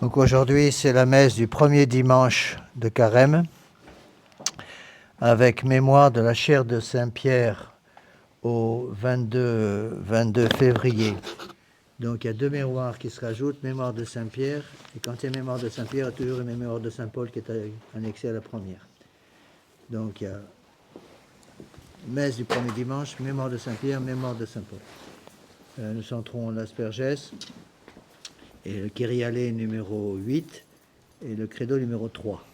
Donc aujourd'hui, c'est la messe du premier dimanche de Carême, avec mémoire de la chaire de Saint-Pierre au 22 février. Donc il y a deux mémoires qui se rajoutent, mémoire de Saint-Pierre, et quand il y a mémoire de Saint-Pierre, il y a toujours une mémoire de Saint-Paul qui est annexée à la première. Donc il y a messe du premier dimanche, mémoire de Saint-Pierre, mémoire de Saint-Paul. Nous centrons l'aspergès, et le Kyrie numéro 8, et le credo numéro 3.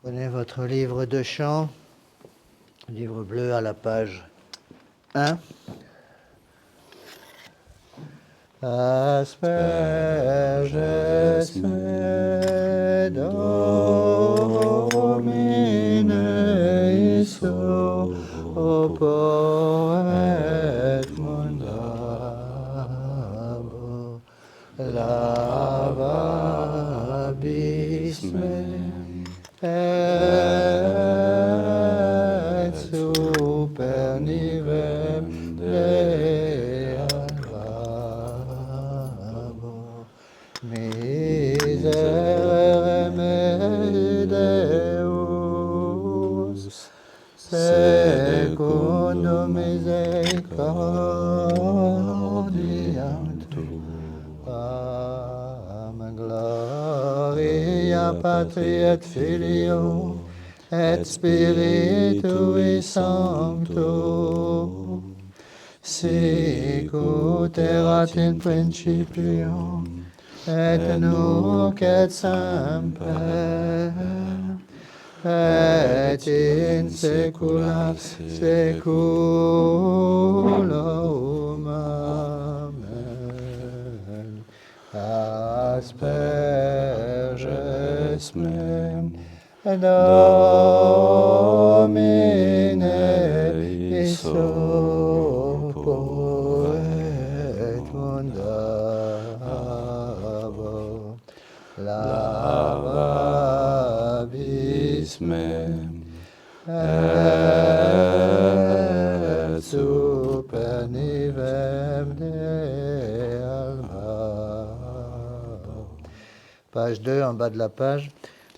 Prenez votre livre de chant, livre bleu à la page 1. Asperges me Domine Iso, poet mundabo, lavabis me, et super nivem Dei alabo, miserere mei Deus, secundum misericordiam tuam, gloria Patri et Filio, et Spiritui Sancto, sicut erat in principio, et nunc et semper, et in saecula saeculorum. Amen. Asperges me, Domine Iso, poet mundabo, lavabis me, et super nivem Dei alabo. Page 2, en bas de la page.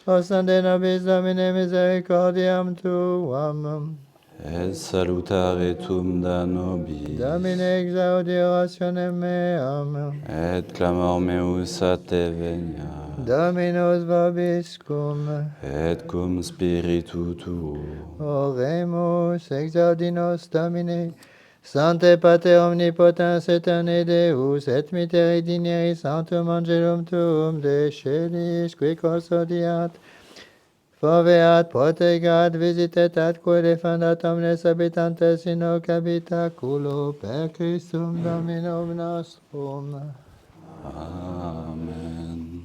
Osande nobis Domine misericordiam tuam. Et salutare tum da nobis. Domine exaudi orationem meam. Et clamor meus a te venia. Dominus vobiscum. Et cum spiritu tuo. Oremus exaudi nos Domine. Sancte Pater omnipotens aeterni Deus, et miteri digneris sanctum angelum tuum de celis, qui custodiat, foveat, protegat, visitet atque defendat omnes habitantes in hoc habitaculo, per Christum Dominum nostrum. Amen.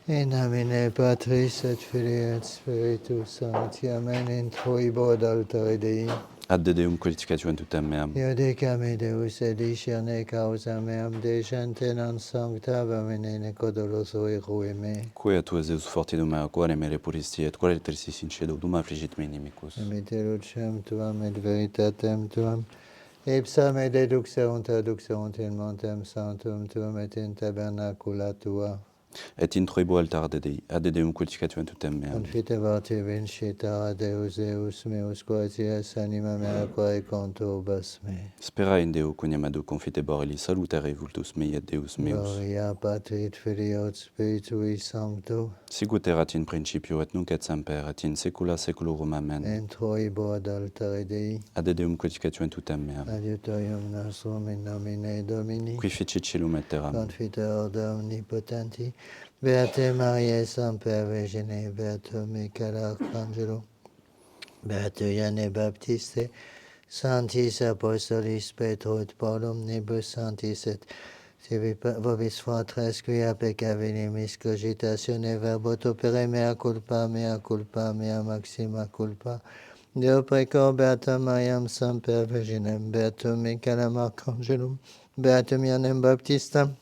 In nomine Patris et Filii et Spiritus Sancti. Amen. In troibo ad altare Dei. Ad Deum qualificatio tutem meam. Iudicame Deus et discerne causa meam de gente non sancta vamine necodoloso erue me. Quia tu Zeus fortidum mea, quare mere puristi et quare trisis in cedo, dum affligit me inimicus. Amite lucem tuam et veritatem tuam. Ipsa me deduxerunt aduxerunt in montem sanctum tuum et in tabernacula tua. Et in troibo altar de Dei, ad Deum qualificatio tutem meam. Confitebat vincita Deus Deus meus quatias anima mea quae conturbas me. Spera in Deo quoniam ad confitebor illi salutare vultus mei et Deus meus. Gloria Patri et Filii et Spiritui Sancto. Sicut erat in principio et nunc et semper et in saecula saeculorum. Amen. In troibo ad altare Dei. Ad Deum qualificatio tutem meam. Adiutorium nostrum in nomine Domini. Qui fecit celum et terram. Confiteor de omnipotenti. Beate Mariae Semper Virgine. Beato Michael Arcangelo. Beato Ioanne Baptiste. Sanctis Apostolis Petro et Paulum. Nebus Sanctis et vobis fratres quia pecca venimis cogitatione verbot opere mea culpa, mea maxima culpa. Deo precor beatam Mariam Semper Virginem, beatum Michaelem Arcangelum, beatum Ioannem Baptistam,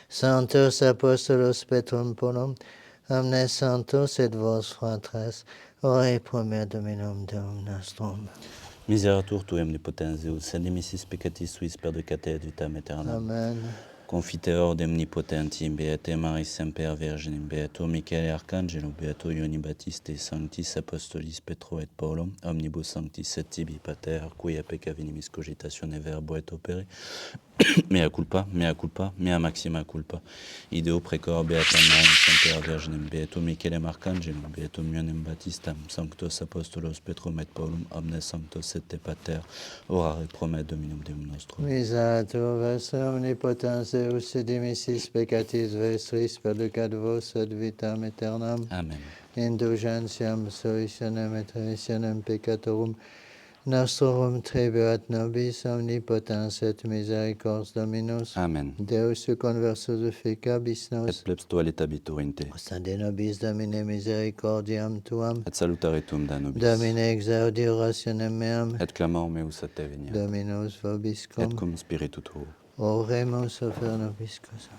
Sanctos Apostolos Petrum Paulum, omnes sanctos et vos fratres, ore pro mea Dominum Deum nostrum. Miseratur tu omnipotens Deus, et dimissis peccatis suis perdicate et vitam aeternam. Amen. Confiteor de omnipotenti, beate Maris Semper Virginem, beato Michael Arcangelo, beato Ioanni Baptiste, sanctis apostolis Petro et Paulum, omnibus sanctis et tibi pater, quia pecca venimis cogitatione verbo et opere, mea culpa, mea maxima culpa. Ideo precor beatam Mariam Semper Virginem, beato Michaelem Arcangelum, beato Ioannem Baptistam, sanctos apostolos Petrum et Paulum, omnes sanctos et te pater, orare pro me Dominum Deum nostrum. Miseratur vos omnipotens Deus, et dimissis peccatis vestris perducat vos ad vitam aeternam. Amen. Indulgentiam solutionem et remissionem peccatorum nostrum tribuat nobis omnipotens et misericors Dominus. Amen. Deus conversus efficabis Et nos. plebs tualet abiturinte, Osta de nobis Domine misericordiam tuam. et salutare tuum da nobis. Domine exaudi orationem meam. Et clamor meus a te veniat. Dominus vobiscum. Et cum spiritu tuo. Oremus ofer nobis causa.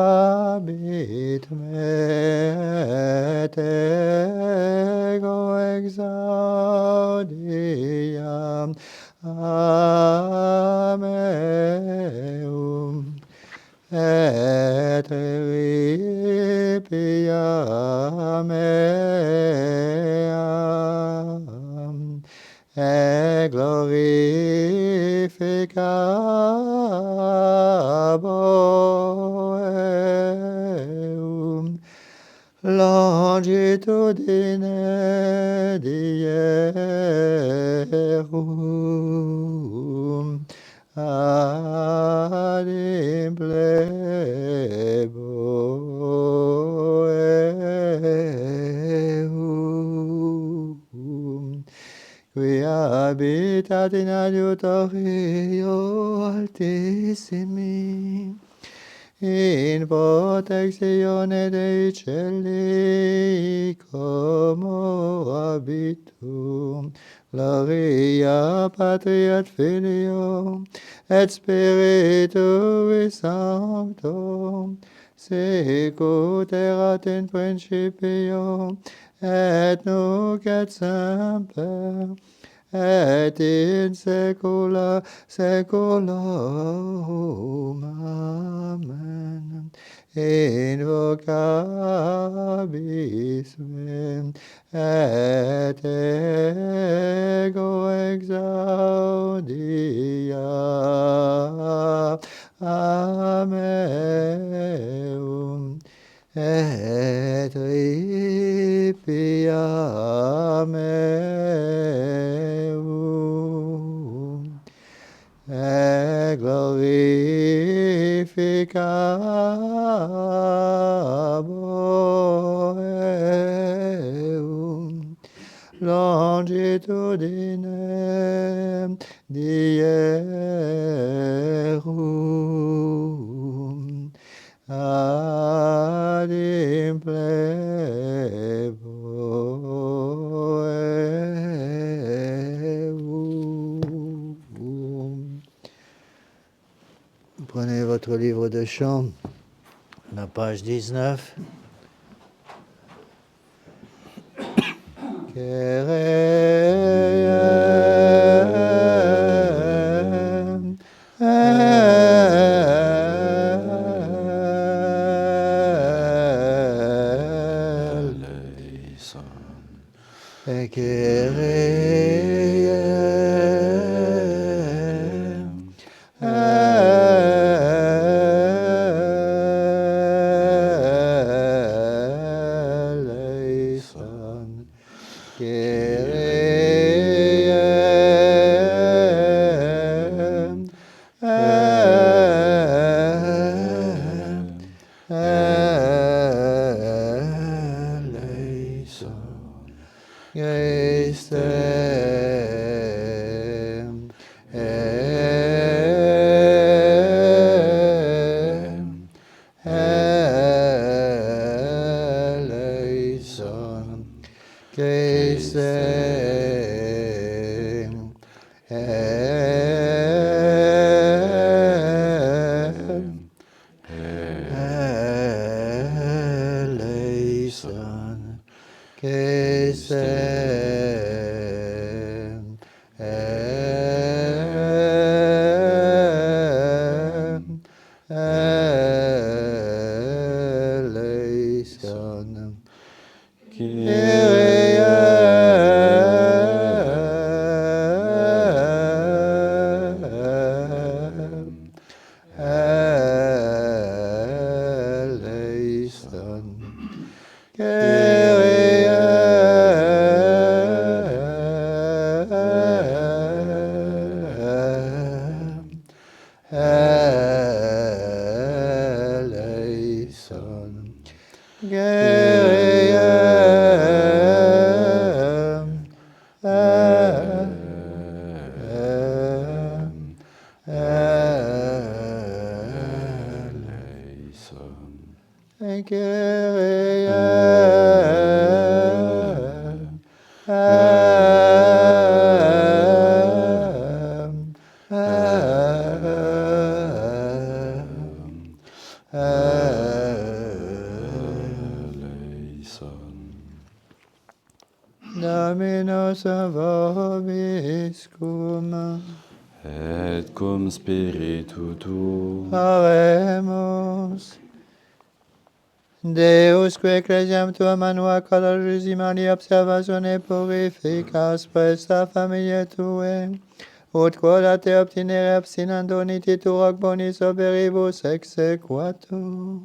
Invocabit me et ego exaudiam ameum et ripia meam et glorificabo eum longitudine dierum ad implebo eum qui habitat in adiutorio altissimi in protectione dei cieli como habitum. Gloria Patri et Filio et Spiritui Sancto, sicut erat in principio et nunc et semper et in saecula saeculorum. Amen. Invocabis me et ego exaudia ameum et ripia meum et glorificabo eum longitudinem dierum ad implebo eum. Prenez votre livre de chant, la page 19. Dominus vobiscum, et cum spiritu tuo. Oremus. Deus que ecclesiam tua manua calorisimalia observatione purificas presta familie tue, ut quola te obtinere abstinendo nititur hoc bonis operibus exequatur,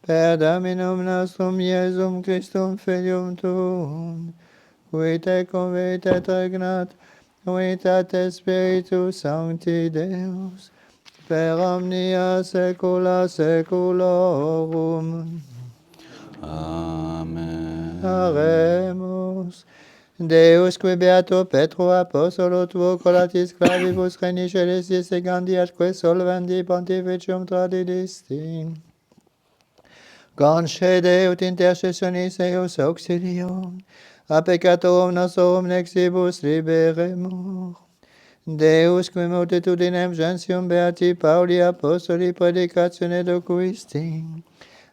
per Dominum nostrum Iesum Christum Filium tuum, qui te convit et regnat, unitate Spiritus Sancti Deus, per omnia saecula saeculorum. Amen. Oremus. Deus qui beato Petro apostolo tuo colatis clavibus regni celestis et gandi atque solvendi pontificium tradidisti. Concede ut intercessionis eius auxilium, a peccatorum nostrum nexibus liberemur. Deus qui multitudinem gentium beati Pauli apostoli predicatione docuisti,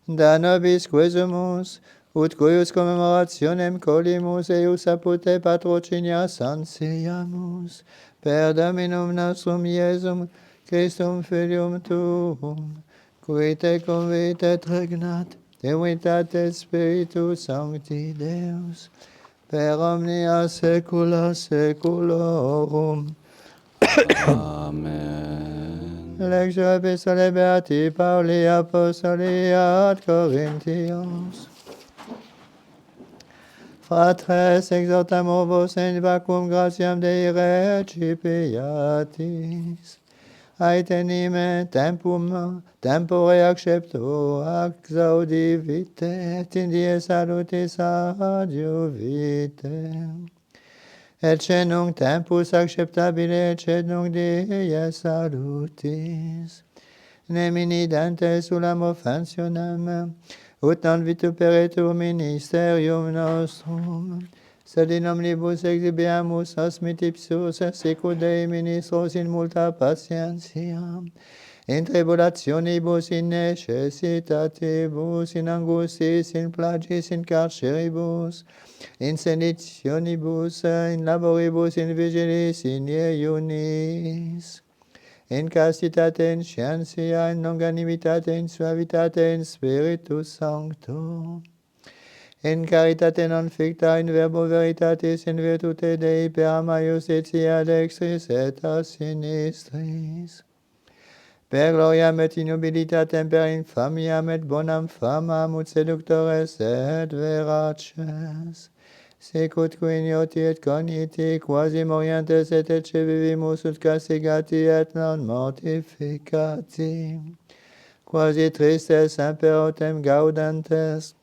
da nobis quesumus, ut cuius commemorationem colimus eius apud patrocinia sanciamus, per Dominum nostrum Iesum Christum Filium tuum, qui te convit et regnat, de unitate Spiritus Sancti Deus, per omnia saecula saeculorum. Amen. Lectio Epistolae Beati Pauli Apostoli ad Corinthians. Fratres, exhortamur vos in vacum gratiam Dei recipiatis, aetenime tempore accepto ac saudi vitae, et in die salutis adiuvite. Et nunc tempus acceptabile, et nunc die salutis. Nemini dentes ulam offensionem, ut non vituperetur ministerium nostrum, sed in omnibus exhibiamus osmit ipsus sicut Dei ministros in multa patientia, in tribulationibus, in necessitatibus, in angustiis, in plagis, in carceribus, in seditionibus, in laboribus, in vigilis, in iunis, in castitate, in scientia, in longanimitate, in suavitate, in Spiritus Sancto, in caritate non ficta, in verbo veritatis, in virtute Dei per amaius et dextris et a sinistris, per gloriam et innobilitatem, per infamiam et bonam famam, ut seductores et veraces, sicut qui ignoti et cogniti, quasi morientes et ecce vivimus, ut castigati et non mortificati, quasi tristes semper autem gaudantes,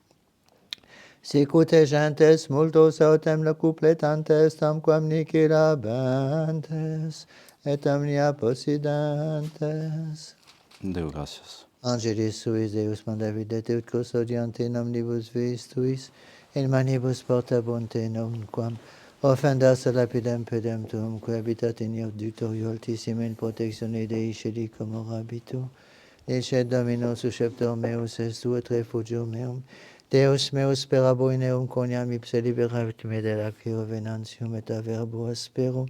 sicut gentes multos autem locupletantes, tamquam nihil habentes, et omnia possidentes. Deo gracias. Angelis suis Deus mandavidete ut custodiante in omnibus viis tuis, in manibus portabunte nunquam, offendas lapidem pedem tuum, qui habitat in iuditorium altissime in protectione Dei celi comorabitu, licet Domino susceptor meus est tu et refugio meum, Deus meus sperabo in eum coniam ipse liberavit me de lacrio venantium et a verbo aspero,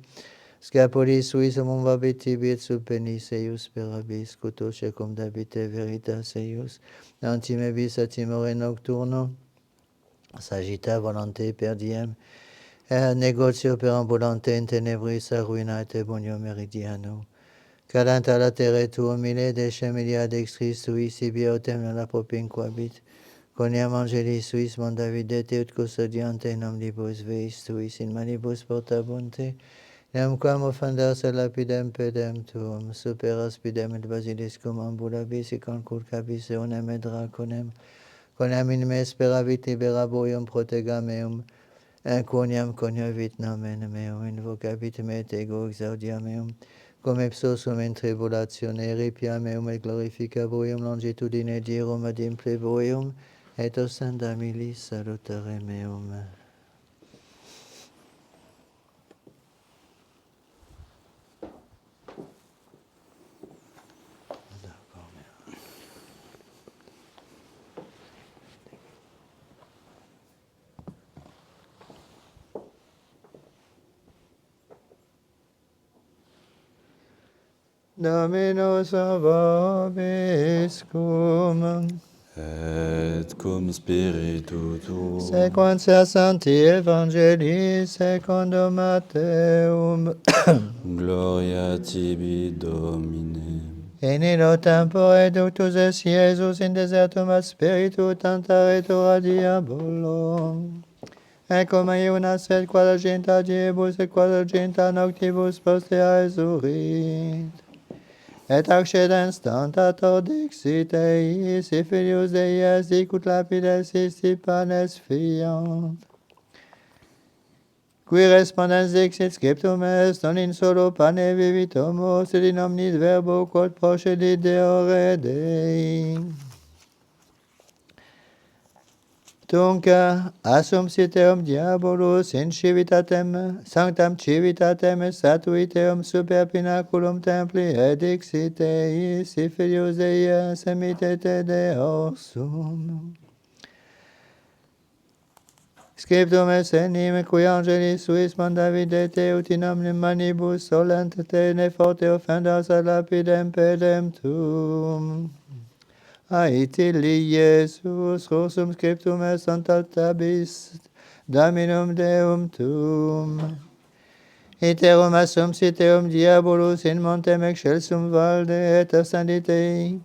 scapolis suis omum vabit tibi et sub penis eius perabis, cuto secum dabite veritas eius, antime bis a timore nocturno, sagitta volante per diem, negotio perambulante in tenebris ruina et ebonio meridiano. Cadant a latere tuum mille decemilia dextris suis sibi autem non apropinquabit, coniam angelis suis mandavidete ut custodiante in omnibus veis tuis in manibus portabunte, nemquam offendas lapidem pedem tuum, super aspidem et basiliscum ambulabis et conculcabis eonem et draconem, quoniam in me speravit liberaboium protega meum, quoniam coniovit nomen meum, invocabit me et ego exaudia meum, cum ipso sum in tribulatione ripia meum et glorificaboium longitudine dirum ad impleboium, et osendamilis salutare meum. Dominus vobiscum, Et cum spiritu tuum. sequentia Sancti Evangelii secundum Matteum, Gloria tibi, Domine. in illo tempore ductus est Iesus in desertum ad spiritu tantaretur diabolum. Ecum iunas et quadraginta diebus et quadraginta noctibus postea esurit. Et accedens tantator dixit ei, si filius Dei est, dicut lapides isti panes fiant. Qui respondens dixit scriptum est, non in solo pane vivit homo, sed in omnis verbo quod procedit deore Dei. Tunc assumpsit eum diabolus in civitatem, sanctam civitatem et statuit eum super pinaculum templi, et dixit ei, si filius Dei est, semitete deorsum. Scriptum est enim, qui angelis suis mandavidete, ut in omnium manibus solent te ne forte offendas ad lapidem pedem tuum. Aetili Iesus, cursum scriptum est antaltabis, Dominum Deum tuum. Iterum assumpsit eum diabolus in montem excelsum valde, et ascendit ei,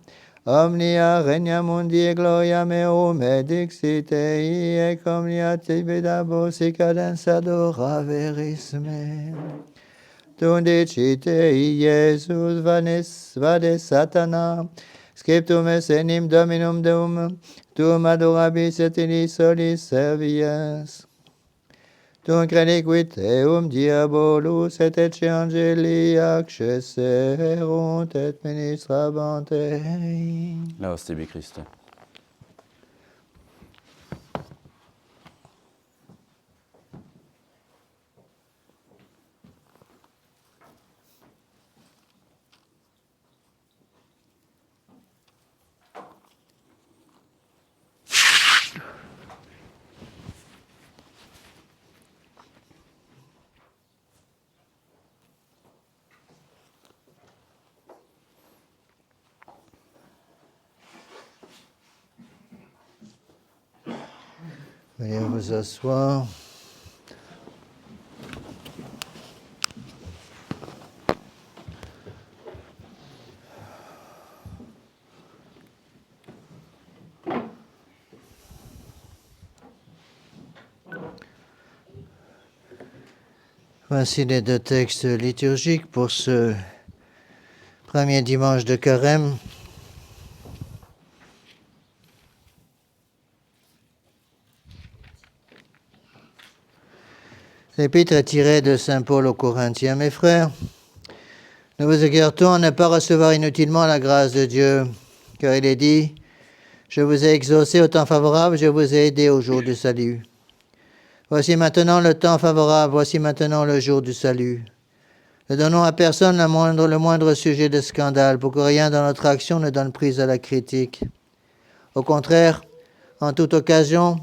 omnia regna mundi e gloria meum, et dixit ei, ec omnia tibi dabos cadens adoraveris me. Tundicite Iesus vade satana, scriptum es enim Dominum Deum, tuum adorabis et in solis servias. Tum crediquit eum diabolus et ecce angeli accesserunt et ministrabant ei. Laus tibi Christe. Veuillez vous asseoir. Voici les deux textes liturgiques pour ce premier dimanche de Carême. L'épître est tirée de Saint Paul aux Corinthiens. Mes frères, nous vous exhortons à ne pas recevoir inutilement la grâce de Dieu, car il est dit, « Je vous ai exaucé au temps favorable, je vous ai aidé au jour du salut. » Voici maintenant le temps favorable, voici maintenant le jour du salut. Ne donnons à personne le moindre sujet de scandale, pour que rien dans notre action ne donne prise à la critique. Au contraire, en toute occasion,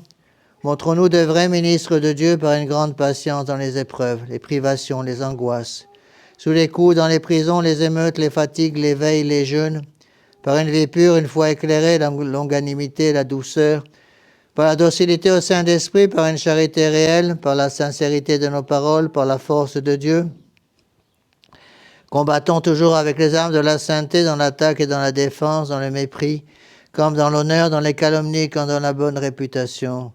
montrons-nous de vrais ministres de Dieu par une grande patience dans les épreuves, les privations, les angoisses, sous les coups, dans les prisons, les émeutes, les fatigues, les veilles, les jeûnes, par une vie pure, une foi éclairée, la longanimité, la douceur, par la docilité au Saint-Esprit, par une charité réelle, par la sincérité de nos paroles, par la force de Dieu. Combattons toujours avec les armes de la sainteté dans l'attaque et dans la défense, dans le mépris, comme dans l'honneur, dans les calomnies, comme dans la bonne réputation.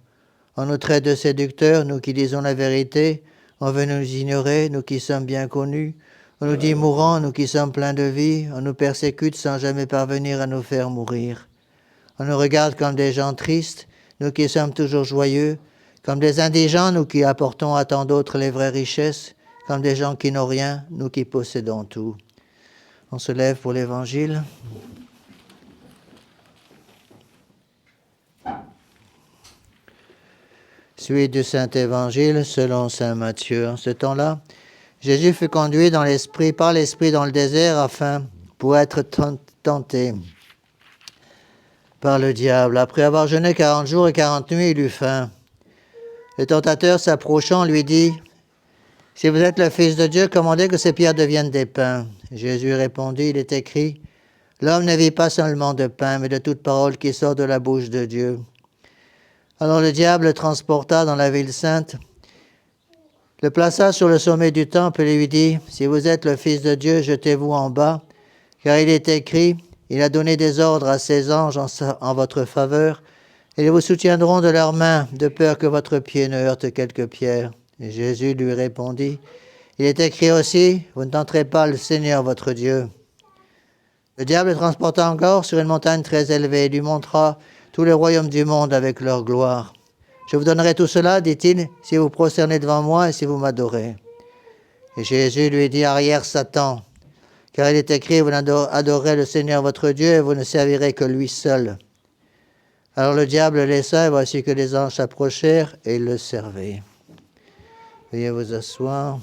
On nous traite de séducteurs, nous qui disons la vérité. On veut nous ignorer, nous qui sommes bien connus. On nous dit mourants, nous qui sommes pleins de vie. On nous persécute sans jamais parvenir à nous faire mourir. On nous regarde comme des gens tristes, nous qui sommes toujours joyeux. Comme des indigents, nous qui apportons à tant d'autres les vraies richesses. Comme des gens qui n'ont rien, nous qui possédons tout. On se lève pour l'Évangile. Suite du Saint-Évangile selon saint Matthieu. En ce temps-là, Jésus fut conduit par l'Esprit dans le désert pour être tenté par le diable. Après avoir jeûné 40 jours et 40 nuits, il eut faim. Le tentateur s'approchant lui dit, « Si vous êtes le Fils de Dieu, commandez que ces pierres deviennent des pains. » Jésus répondit, il est écrit, « L'homme ne vit pas seulement de pain, mais de toute parole qui sort de la bouche de Dieu. » Alors le diable le transporta dans la ville sainte, le plaça sur le sommet du temple et lui dit, « Si vous êtes le Fils de Dieu, jetez-vous en bas, car il est écrit, il a donné des ordres à ses anges en votre faveur, et ils vous soutiendront de leurs mains, de peur que votre pied ne heurte quelque pierre. » Et Jésus lui répondit, « Il est écrit aussi, vous ne tenterez pas le Seigneur votre Dieu. » Le diable le transporta encore sur une montagne très élevée et lui montra tous les royaumes du monde avec leur gloire. « Je vous donnerai tout cela, dit-il, si vous prosternez devant moi et si vous m'adorez. » Et Jésus lui dit, « Arrière, Satan, car il est écrit, vous adorez le Seigneur votre Dieu et vous ne servirez que lui seul. » Alors le diable le laissa, et voici que les anges s'approchèrent et le servaient. Veuillez vous asseoir.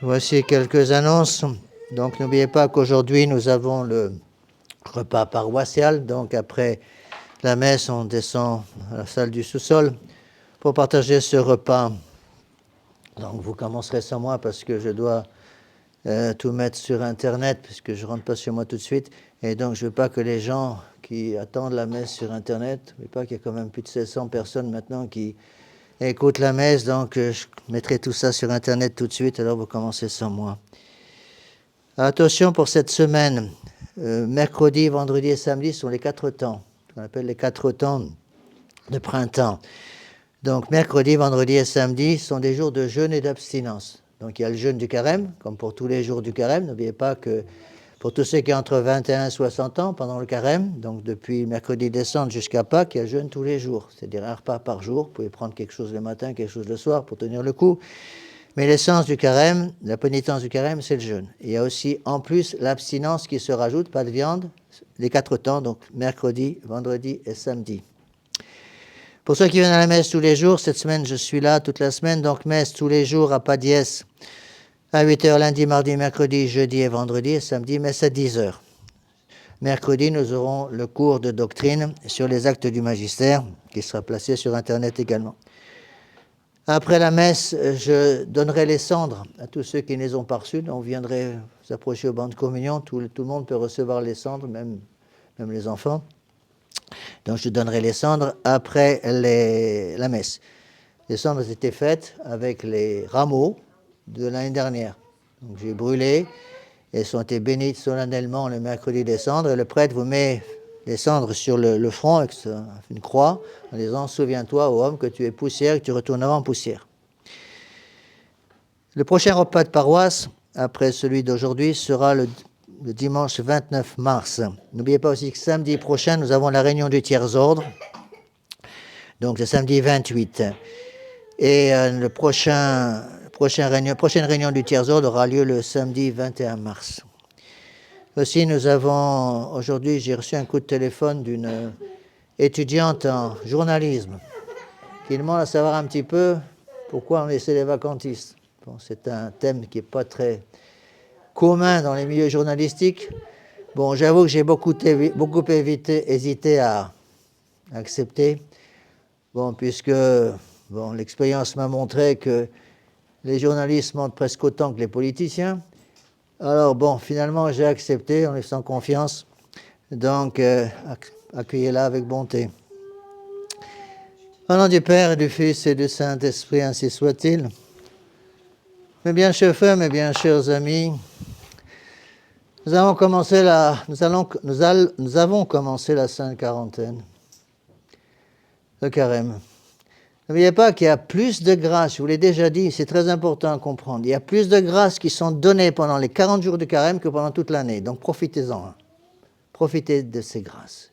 Voici quelques annonces. Donc n'oubliez pas qu'aujourd'hui nous avons le repas paroissial. Donc après la messe, on descend à la salle du sous-sol pour partager ce repas. Donc vous commencerez sans moi parce que je dois tout mettre sur Internet puisque je ne rentre pas chez moi tout de suite. Et donc je ne veux pas que les gens qui attendent la messe sur Internet, n'oubliez pas qu'il y a quand même plus de 700 personnes maintenant qui écoutent la messe, donc je mettrai tout ça sur Internet tout de suite, alors vous commencez sans moi. Attention pour cette semaine, mercredi, vendredi et samedi sont les 4 temps, ce qu'on appelle les 4 temps de printemps. Donc mercredi, vendredi et samedi sont des jours de jeûne et d'abstinence. Donc il y a le jeûne du carême, comme pour tous les jours du carême. N'oubliez pas que pour tous ceux qui ont entre 21 et 60 ans, pendant le carême, donc depuis mercredi descente jusqu'à Pâques, il y a jeûne tous les jours, c'est-à-dire un repas par jour. Vous pouvez prendre quelque chose le matin, quelque chose le soir pour tenir le coup. Mais l'essence du carême, la pénitence du carême, c'est le jeûne. Il y a aussi, en plus, l'abstinence qui se rajoute, pas de viande, les 4 temps, donc mercredi, vendredi et samedi. Pour ceux qui viennent à la messe tous les jours, cette semaine, je suis là toute la semaine, donc messe tous les jours à pas dièse, à 8h lundi, mardi, mercredi, jeudi et vendredi, et samedi, messe à 10h. Mercredi, nous aurons le cours de doctrine sur les actes du magistère, qui sera placé sur Internet également. Après la messe, je donnerai les cendres à tous ceux qui ne les ont pas reçues. Donc, vous viendrez vous approcher au banc de communion. Tout le monde peut recevoir les cendres, même les enfants. Donc, je donnerai les cendres après la messe. Les cendres étaient faites avec les rameaux de l'année dernière. Donc, j'ai brûlé et elles ont été bénites solennellement le mercredi des cendres. Et le prêtre vous met les cendres sur le front avec une croix en disant « Souviens-toi, ô homme, que tu es poussière et que tu retourneras en poussière ». Le prochain repas de paroisse, après celui d'aujourd'hui, sera le dimanche 29 mars. N'oubliez pas aussi que samedi prochain, nous avons la réunion du tiers-ordre, donc le samedi 28. Et la prochaine réunion du tiers-ordre aura lieu le samedi 21 mars. Aussi, aujourd'hui, j'ai reçu un coup de téléphone d'une étudiante en journalisme qui demande à savoir un petit peu pourquoi on laissait les vacantistes. Bon, c'est un thème qui n'est pas très commun dans les milieux journalistiques. Bon, j'avoue que j'ai beaucoup hésité à accepter. Bon, puisque l'expérience m'a montré que les journalistes mentent presque autant que les politiciens. Alors finalement, j'ai accepté en laissant confiance. Donc, accueillez-la avec bonté. Au nom du Père et du Fils et du Saint-Esprit, ainsi soit-il. Mes bien chers frères, mes bien chers amis, nous avons commencé la Sainte Quarantaine, le carême. N'oubliez pas qu'il y a plus de grâces, je vous l'ai déjà dit, c'est très important à comprendre. Il y a plus de grâces qui sont données pendant les 40 jours du carême que pendant toute l'année. Donc profitez-en. Profitez de ces grâces.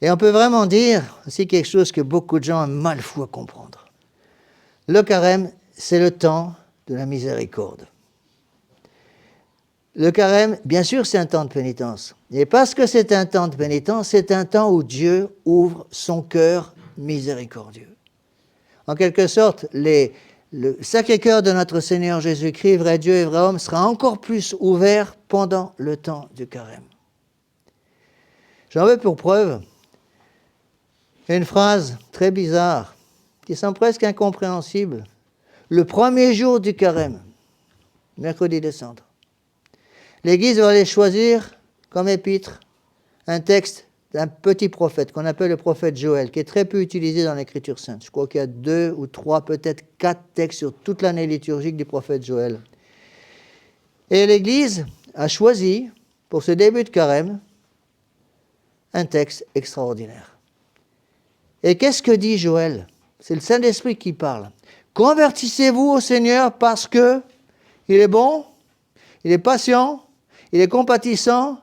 Et on peut vraiment dire aussi quelque chose que beaucoup de gens ont mal fou à comprendre. Le carême, c'est le temps de la miséricorde. Le carême, bien sûr, c'est un temps de pénitence. Et parce que c'est un temps de pénitence, c'est un temps où Dieu ouvre son cœur miséricordieux. En quelque sorte, le Sacré-Cœur de notre Seigneur Jésus-Christ, vrai Dieu et vrai homme, sera encore plus ouvert pendant le temps du carême. J'en veux pour preuve une phrase très bizarre, qui semble presque incompréhensible. Le premier jour du carême, mercredi des cendres, l'Église va aller choisir comme épître un texte d'un petit prophète qu'on appelle le prophète Joël, qui est très peu utilisé dans l'Écriture sainte. Je crois qu'il y a 2 ou 3, peut-être 4 textes sur toute l'année liturgique du prophète Joël. Et l'Église a choisi, pour ce début de carême, un texte extraordinaire. Et qu'est-ce que dit Joël? C'est le Saint-Esprit qui parle. Convertissez-vous au Seigneur parce que il est bon, il est patient, il est compatissant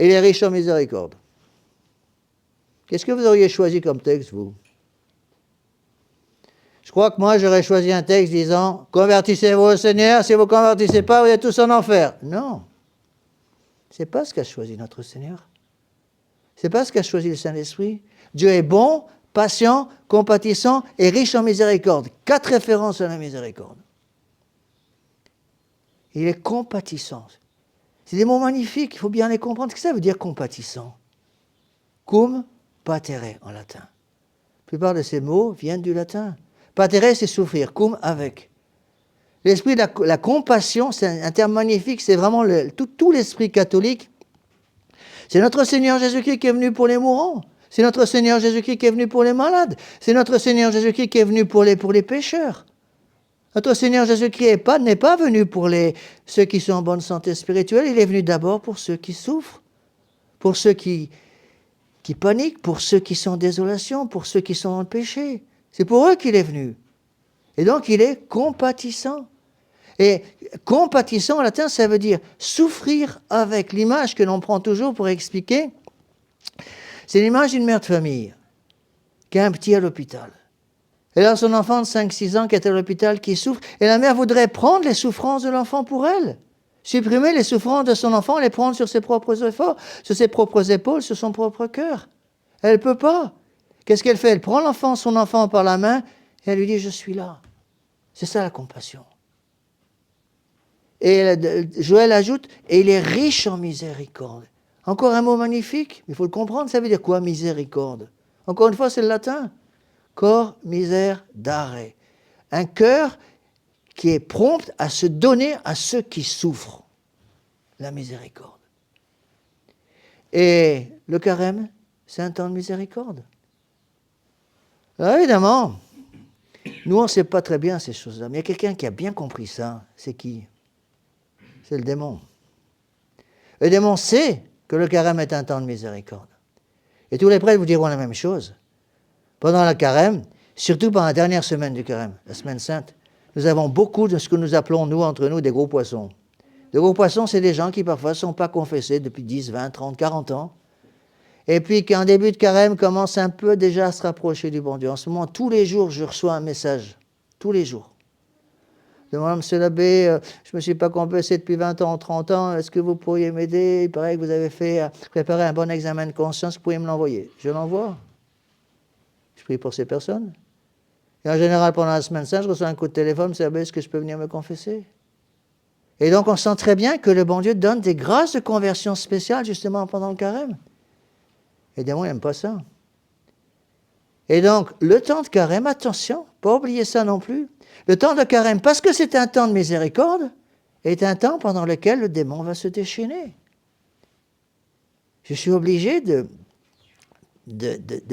et il est riche en miséricorde. Qu'est-ce que vous auriez choisi comme texte, vous? Je crois que moi, j'aurais choisi un texte disant « Convertissez-vous au Seigneur, si vous ne convertissez pas, vous êtes tous en enfer. » Non, ce n'est pas ce qu'a choisi notre Seigneur. Ce n'est pas ce qu'a choisi le Saint-Esprit. Dieu est bon, patient, compatissant et riche en miséricorde. 4 références à la miséricorde. Il est compatissant. C'est des mots magnifiques, il faut bien les comprendre. Qu'est-ce que ça veut dire compatissant? Cum patere en latin. La plupart de ces mots viennent du latin. Patere, c'est souffrir, cum avec. L'esprit de la compassion, c'est un terme magnifique, c'est vraiment tout l'esprit catholique. C'est notre Seigneur Jésus-Christ qui est venu pour les mourants. C'est notre Seigneur Jésus-Christ qui est venu pour les malades. C'est notre Seigneur Jésus-Christ qui est venu pour les pécheurs. Notre Seigneur Jésus-Christ n'est pas venu pour ceux qui sont en bonne santé spirituelle, il est venu d'abord pour ceux qui souffrent, pour ceux qui qui paniquent pour ceux qui sont en désolation, pour ceux qui sont dans le péché. C'est pour eux qu'il est venu. Et donc, il est compatissant. Et compatissant, en latin, ça veut dire souffrir avec. L'image que l'on prend toujours pour expliquer, c'est l'image d'une mère de famille qui a un petit à l'hôpital. Elle a son enfant de 5-6 ans qui est à l'hôpital, qui souffre, et la mère voudrait prendre les souffrances de l'enfant pour elle. Supprimer les souffrances de son enfant, les prendre sur ses propres efforts, sur ses propres épaules, sur son propre cœur. Elle ne peut pas. Qu'est-ce qu'elle fait? Elle prend son enfant par la main, et elle lui dit « Je suis là ». C'est ça la compassion. Et Joël ajoute « Et il est riche en miséricorde ». Encore un mot magnifique, il faut le comprendre, ça veut dire quoi, miséricorde? Encore une fois, c'est le latin. Cor miserere. Un cœur qui est prompt à se donner à ceux qui souffrent. La miséricorde. Et le carême, c'est un temps de miséricorde. Alors évidemment, nous on ne sait pas très bien ces choses-là, mais il y a quelqu'un qui a bien compris ça. C'est qui? C'est le démon. Le démon sait que le carême est un temps de miséricorde. Et tous les prêtres vous diront la même chose. Pendant le carême, surtout pendant la dernière semaine du carême, la semaine sainte, nous avons beaucoup de ce que nous appelons, nous, entre nous, des gros poissons. Les gros poissons, c'est des gens qui parfois ne sont pas confessés depuis 10, 20, 30, 40 ans. Et puis, qu'en début de carême, commencent un peu déjà à se rapprocher du bon Dieu. En ce moment, tous les jours, je reçois un message. Tous les jours. Je demande, monsieur l'abbé, je ne me suis pas confessé depuis 20 ans, 30 ans, est-ce que vous pourriez m'aider? Il paraît que vous avez préparé un bon examen de conscience, vous pouvez me l'envoyer. Je l'envoie. Je prie pour ces personnes. Et en général, pendant la semaine sainte, je reçois un coup de téléphone, monsieur l'abbé, est-ce que je peux venir me confesser? Et donc, on sent très bien que le bon Dieu donne des grâces de conversion spéciales, justement, pendant le carême. Et le démon, il n'aime pas ça. Et donc, le temps de carême, attention, pas oublier ça non plus. Le temps de carême, parce que c'est un temps de miséricorde, est un temps pendant lequel le démon va se déchaîner. Je suis obligé de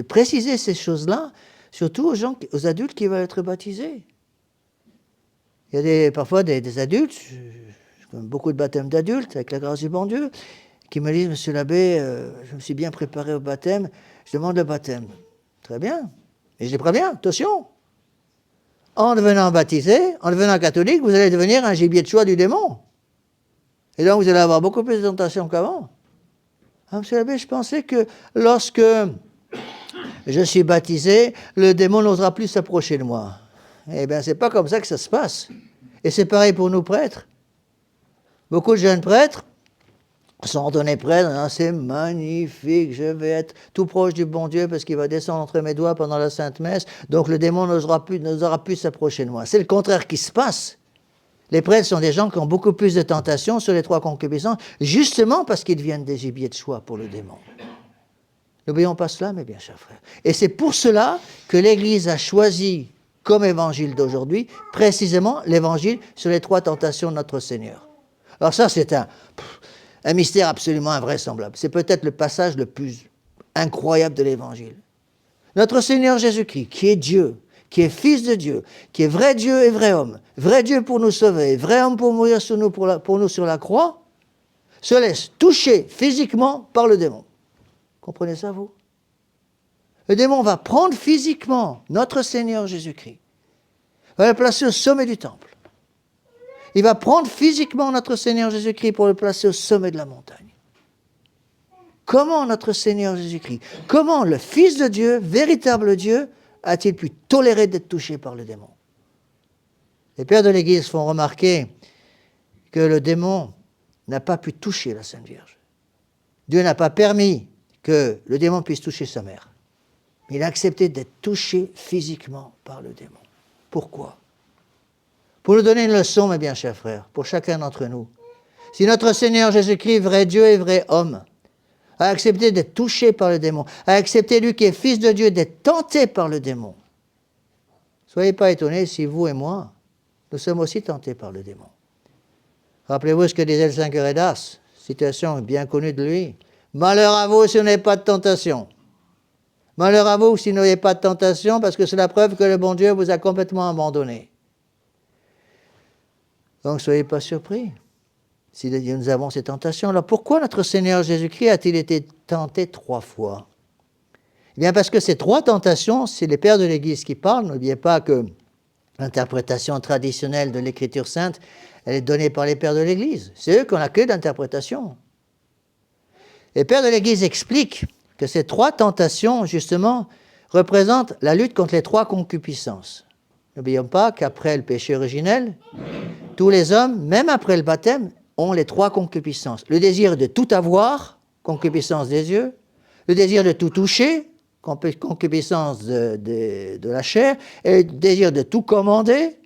préciser ces choses-là, surtout aux adultes qui veulent être baptisés. Il y a parfois des adultes, beaucoup de baptêmes d'adultes, avec la grâce du bon Dieu, qui me disent, monsieur l'abbé, je me suis bien préparé au baptême, je demande le baptême. Très bien. Et je les préviens, attention. En devenant baptisé, en devenant catholique, vous allez devenir un gibier de choix du démon. Et donc vous allez avoir beaucoup plus de tentation qu'avant. Ah, monsieur l'abbé, je pensais que lorsque je suis baptisé, le démon n'osera plus s'approcher de moi. Eh bien, c'est pas comme ça que ça se passe. Et c'est pareil pour nous prêtres. Beaucoup de jeunes prêtres sont ordonnés prêtres, hein, c'est magnifique, je vais être tout proche du bon Dieu parce qu'il va descendre entre mes doigts pendant la Sainte Messe, donc le démon n'osera plus s'approcher de moi. C'est le contraire qui se passe. Les prêtres sont des gens qui ont beaucoup plus de tentations sur les 3 concupiscences, justement parce qu'ils deviennent des gibiers de choix pour le démon. N'oublions pas cela, mes bien chers frères. Et c'est pour cela que l'Église a choisi comme évangile d'aujourd'hui, précisément l'évangile sur les 3 tentations de notre Seigneur. Alors ça, c'est un mystère absolument invraisemblable. C'est peut-être le passage le plus incroyable de l'Évangile. Notre Seigneur Jésus-Christ, qui est Dieu, qui est Fils de Dieu, qui est vrai Dieu et vrai homme, vrai Dieu pour nous sauver, vrai homme pour mourir pour nous sur la croix, se laisse toucher physiquement par le démon. Comprenez ça, vous? Le démon va prendre physiquement notre Seigneur Jésus-Christ, va le placer au sommet du temple. Il va prendre physiquement notre Seigneur Jésus-Christ pour le placer au sommet de la montagne. Comment notre Seigneur Jésus-Christ, comment le Fils de Dieu, véritable Dieu, a-t-il pu tolérer d'être touché par le démon? Les pères de l'Église font remarquer que le démon n'a pas pu toucher la Sainte Vierge. Dieu n'a pas permis que le démon puisse toucher sa mère. Mais il a accepté d'être touché physiquement par le démon. Pourquoi? Pour nous donner une leçon, mes bien chers frères, pour chacun d'entre nous. Si notre Seigneur Jésus-Christ, vrai Dieu et vrai homme, a accepté d'être touché par le démon, a accepté, lui qui est Fils de Dieu, d'être tenté par le démon, soyez pas étonnés si vous et moi, nous sommes aussi tentés par le démon. Rappelez-vous ce que disait le Saint Curé d'Ars, citation bien connue de lui. « Malheur à vous si vous n'avez pas de tentation. Malheur à vous si vous n'avez pas de tentation, parce que c'est la preuve que le bon Dieu vous a complètement abandonné. » Donc, soyez pas surpris si nous avons ces tentations. Alors, pourquoi notre Seigneur Jésus-Christ a-t-il été tenté 3 fois? Eh bien, parce que ces trois tentations, c'est les pères de l'Église qui parlent. N'oubliez pas que l'interprétation traditionnelle de l'Écriture sainte, elle est donnée par les pères de l'Église. C'est eux qui ont la clé d'interprétation. Les pères de l'Église expliquent que ces trois tentations, justement, représentent la lutte contre les trois concupiscences. N'oublions pas qu'après le péché originel, tous les hommes, même après le baptême, ont les trois concupiscences. Le désir de tout avoir, concupiscence des yeux, le désir de tout toucher, concupiscence de la chair, et le désir de tout commander,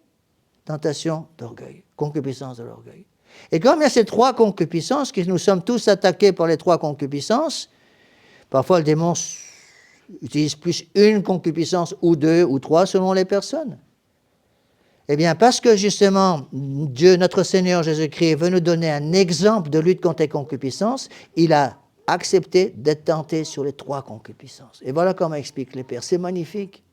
tentation d'orgueil, concupiscence de l'orgueil. Et comme il y a ces trois concupiscences, que nous sommes tous attaqués par les trois concupiscences, parfois le démon utilise plus une concupiscence ou deux ou trois selon les personnes. Eh bien, parce que justement, Dieu, notre Seigneur Jésus-Christ, veut nous donner un exemple de lutte contre les concupiscences, il a accepté d'être tenté sur les trois concupiscences. Et voilà comment expliquent les pères. C'est magnifique.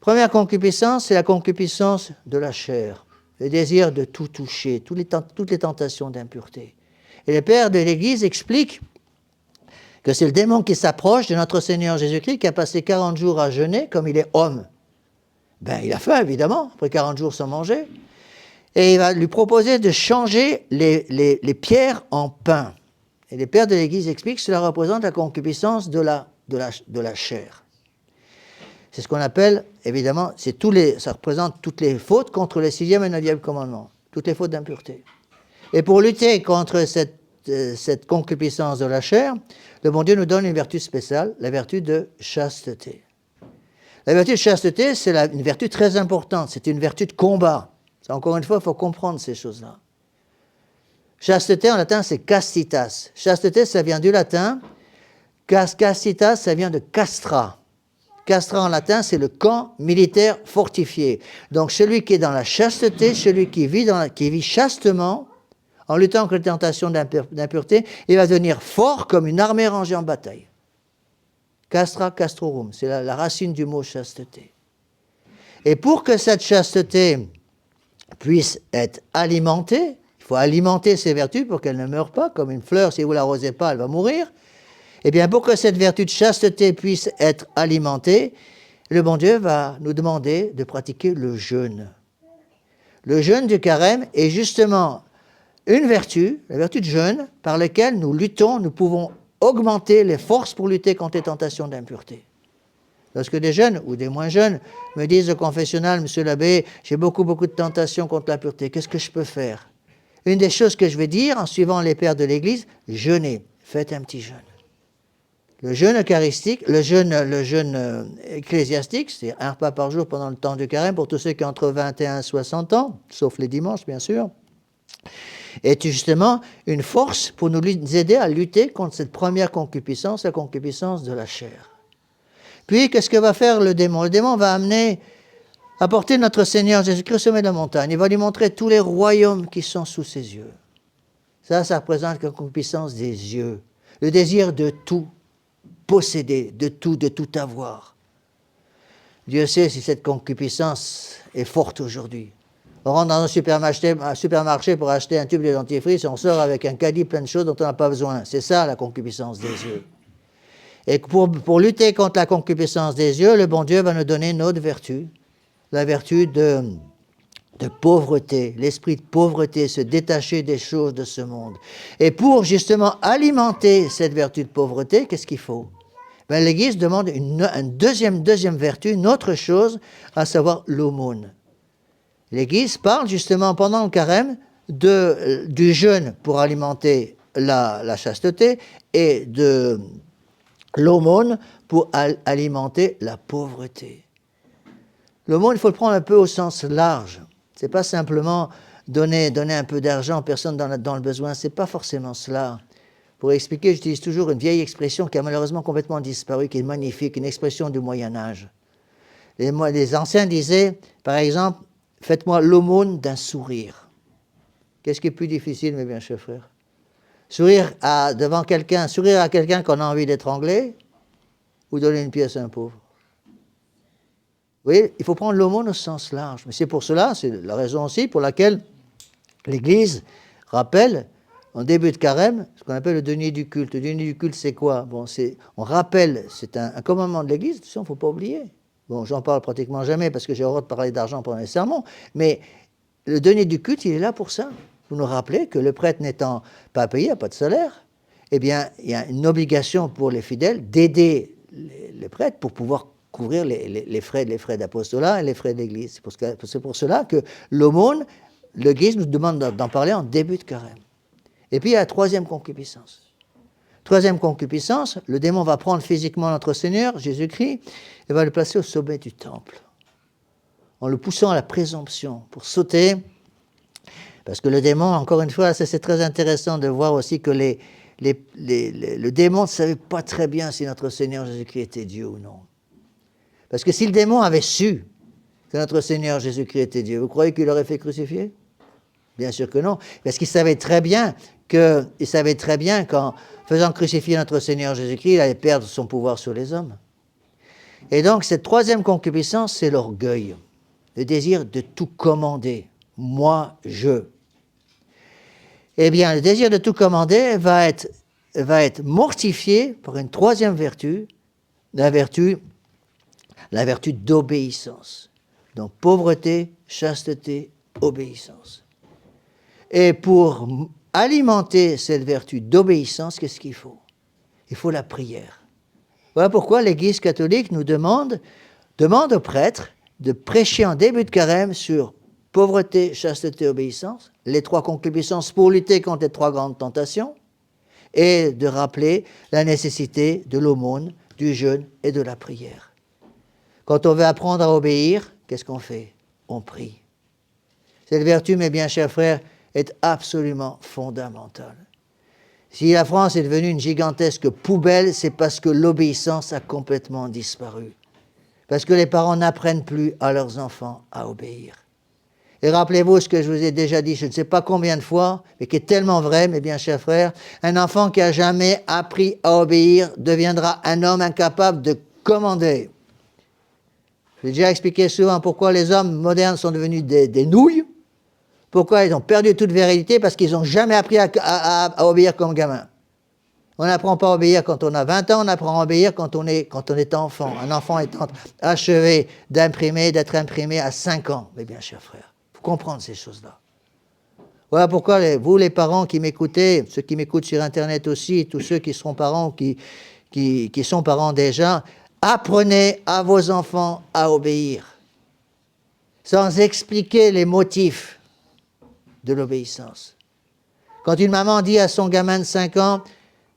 Première concupiscence, c'est la concupiscence de la chair, le désir de tout toucher, toutes les tentations d'impureté. Et les pères de l'Église expliquent que c'est le démon qui s'approche de notre Seigneur Jésus-Christ, qui a passé 40 jours à jeûner, comme il est homme. Ben, il a faim, évidemment, après 40 jours sans manger. Et il va lui proposer de changer les pierres en pain. Et les pères de l'Église expliquent que cela représente la concupiscence de la chair. C'est ce qu'on appelle, évidemment, ça représente toutes les fautes contre le 6e et 9e commandement, toutes les fautes d'impureté. Et pour lutter contre cette concupiscence de la chair, le bon Dieu nous donne une vertu spéciale, la vertu de chasteté. La vertu de chasteté, c'est une vertu très importante, c'est une vertu de combat. Encore une fois, il faut comprendre ces choses-là. Chasteté en latin, c'est castitas. Chasteté, ça vient du latin. Castitas, ça vient de castra. Castra en latin, c'est le camp militaire fortifié. Donc celui qui est dans la chasteté, celui qui vit chastement, en luttant contre les tentations d'impureté, il va devenir fort comme une armée rangée en bataille. Castra, castrorum, c'est la racine du mot chasteté. Et pour que cette chasteté puisse être alimentée, il faut alimenter ses vertus pour qu'elles ne meurent pas, comme une fleur, si vous ne l'arrosez pas, elle va mourir. Eh bien, pour que cette vertu de chasteté puisse être alimentée, le bon Dieu va nous demander de pratiquer le jeûne. Le jeûne du carême est justement une vertu, la vertu de jeûne, par laquelle nous luttons, nous pouvons augmenter les forces pour lutter contre les tentations d'impureté. Lorsque des jeunes ou des moins jeunes me disent au confessionnal, monsieur l'abbé, j'ai beaucoup de tentations contre l'impureté, qu'est-ce que je peux faire? Une des choses que je vais dire, en suivant les pères de l'Église, jeûnez, faites un petit jeûne. Le jeûne eucharistique, le jeûne ecclésiastique, c'est un repas par jour pendant le temps du carême pour tous ceux qui ont entre 21 et 60 ans, sauf les dimanches bien sûr, est justement une force pour nous aider à lutter contre cette première concupiscence, la concupiscence de la chair. Puis, qu'est-ce que va faire le démon? Le démon va apporter notre Seigneur Jésus-Christ au sommet de la montagne. Il va lui montrer tous les royaumes qui sont sous ses yeux. Ça représente la concupiscence des yeux, le désir de tout posséder, de tout avoir. Dieu sait si cette concupiscence est forte aujourd'hui. On rentre dans un supermarché pour acheter un tube de dentifrice et on sort avec un caddie plein de choses dont on n'a pas besoin. C'est ça la concupiscence des yeux. Et pour lutter contre la concupiscence des yeux, le bon Dieu va nous donner une autre vertu, la vertu de pauvreté, l'esprit de pauvreté, se détacher des choses de ce monde. Et pour justement alimenter cette vertu de pauvreté, qu'est-ce qu'il faut? Ben, l'Église demande une deuxième vertu, une autre chose, à savoir l'aumône. L'Église parle justement pendant le carême du jeûne pour alimenter la chasteté et de l'aumône pour alimenter la pauvreté. L'aumône, il faut le prendre un peu au sens large. Ce n'est pas simplement donner un peu d'argent aux personnes dans le besoin, ce n'est pas forcément cela. Pour expliquer, j'utilise toujours une vieille expression qui a malheureusement complètement disparu, qui est magnifique, une expression du Moyen-Âge. Les anciens disaient, par exemple, faites-moi l'aumône d'un sourire. Qu'est-ce qui est plus difficile, mes bien chers frères? Sourire à quelqu'un qu'on a envie d'étrangler ou donner une pièce à un pauvre? Vous voyez, il faut prendre l'aumône au sens large. Mais c'est pour cela, c'est la raison aussi pour laquelle l'Église rappelle en début de carême, ce qu'on appelle le denier du culte. Le denier du culte, c'est quoi? Bon, on rappelle, c'est un commandement de l'Église, attention, il ne faut pas oublier. Bon, j'en parle pratiquement jamais parce que j'ai horreur de parler d'argent pendant les sermons, mais le denier du culte, il est là pour ça. Vous nous rappelez que le prêtre n'étant pas payé, pas de salaire, eh bien, il y a une obligation pour les fidèles d'aider les prêtres pour pouvoir couvrir les frais d'apostolat et les frais de l'Église. C'est pour cela que l'aumône, l'Église nous demande d'en parler en début de carême. Et puis, il y a la troisième concupiscence. Troisième concupiscence, le démon va prendre physiquement notre Seigneur, Jésus-Christ, et va le placer au sommet du temple, en le poussant à la présomption, pour sauter. Parce que le démon, encore une fois, c'est très intéressant de voir aussi que le démon ne savait pas très bien si notre Seigneur Jésus-Christ était Dieu ou non. Parce que si le démon avait su que notre Seigneur Jésus-Christ était Dieu, vous croyez qu'il l'aurait fait crucifier? Bien sûr que non. Parce qu'il savait très bien qu'en faisant crucifier notre Seigneur Jésus-Christ, il allait perdre son pouvoir sur les hommes. Et donc, cette troisième concupiscence, c'est l'orgueil, le désir de tout commander. Moi, je. Eh bien, le désir de tout commander va être mortifié par une troisième vertu, la vertu d'obéissance. Donc, pauvreté, chasteté, obéissance. Et pour alimenter cette vertu d'obéissance, qu'est-ce qu'il faut? Il faut la prière. Voilà pourquoi l'Église catholique nous demande aux prêtres de prêcher en début de carême sur pauvreté, chasteté, obéissance, les trois concupiscences pour lutter contre les trois grandes tentations, et de rappeler la nécessité de l'aumône, du jeûne et de la prière. Quand on veut apprendre à obéir, qu'est-ce qu'on fait? On prie. Cette vertu, mes bien chers frères, est absolument fondamentale. Si la France est devenue une gigantesque poubelle, c'est parce que l'obéissance a complètement disparu. Parce que les parents n'apprennent plus à leurs enfants à obéir. Et rappelez-vous ce que je vous ai déjà dit, je ne sais pas combien de fois, mais qui est tellement vrai, mes bien chers frères, un enfant qui n'a jamais appris à obéir deviendra un homme incapable de commander. J'ai déjà expliqué souvent pourquoi les hommes modernes sont devenus des nouilles. Pourquoi ils ont perdu toute vérité? Parce qu'ils n'ont jamais appris à obéir comme gamin. On n'apprend pas à obéir quand on a 20 ans, on apprend à obéir quand on est enfant. Un enfant est achevé d'être imprimé à 5 ans, mes bien chers frères. Il faut comprendre ces choses-là. Voilà pourquoi vous, les parents qui m'écoutez, ceux qui m'écoutent sur Internet aussi, tous ceux qui seront parents, qui sont parents déjà, apprenez à vos enfants à obéir, sans expliquer les motifs de l'obéissance. Quand une maman dit à son gamin de 5 ans,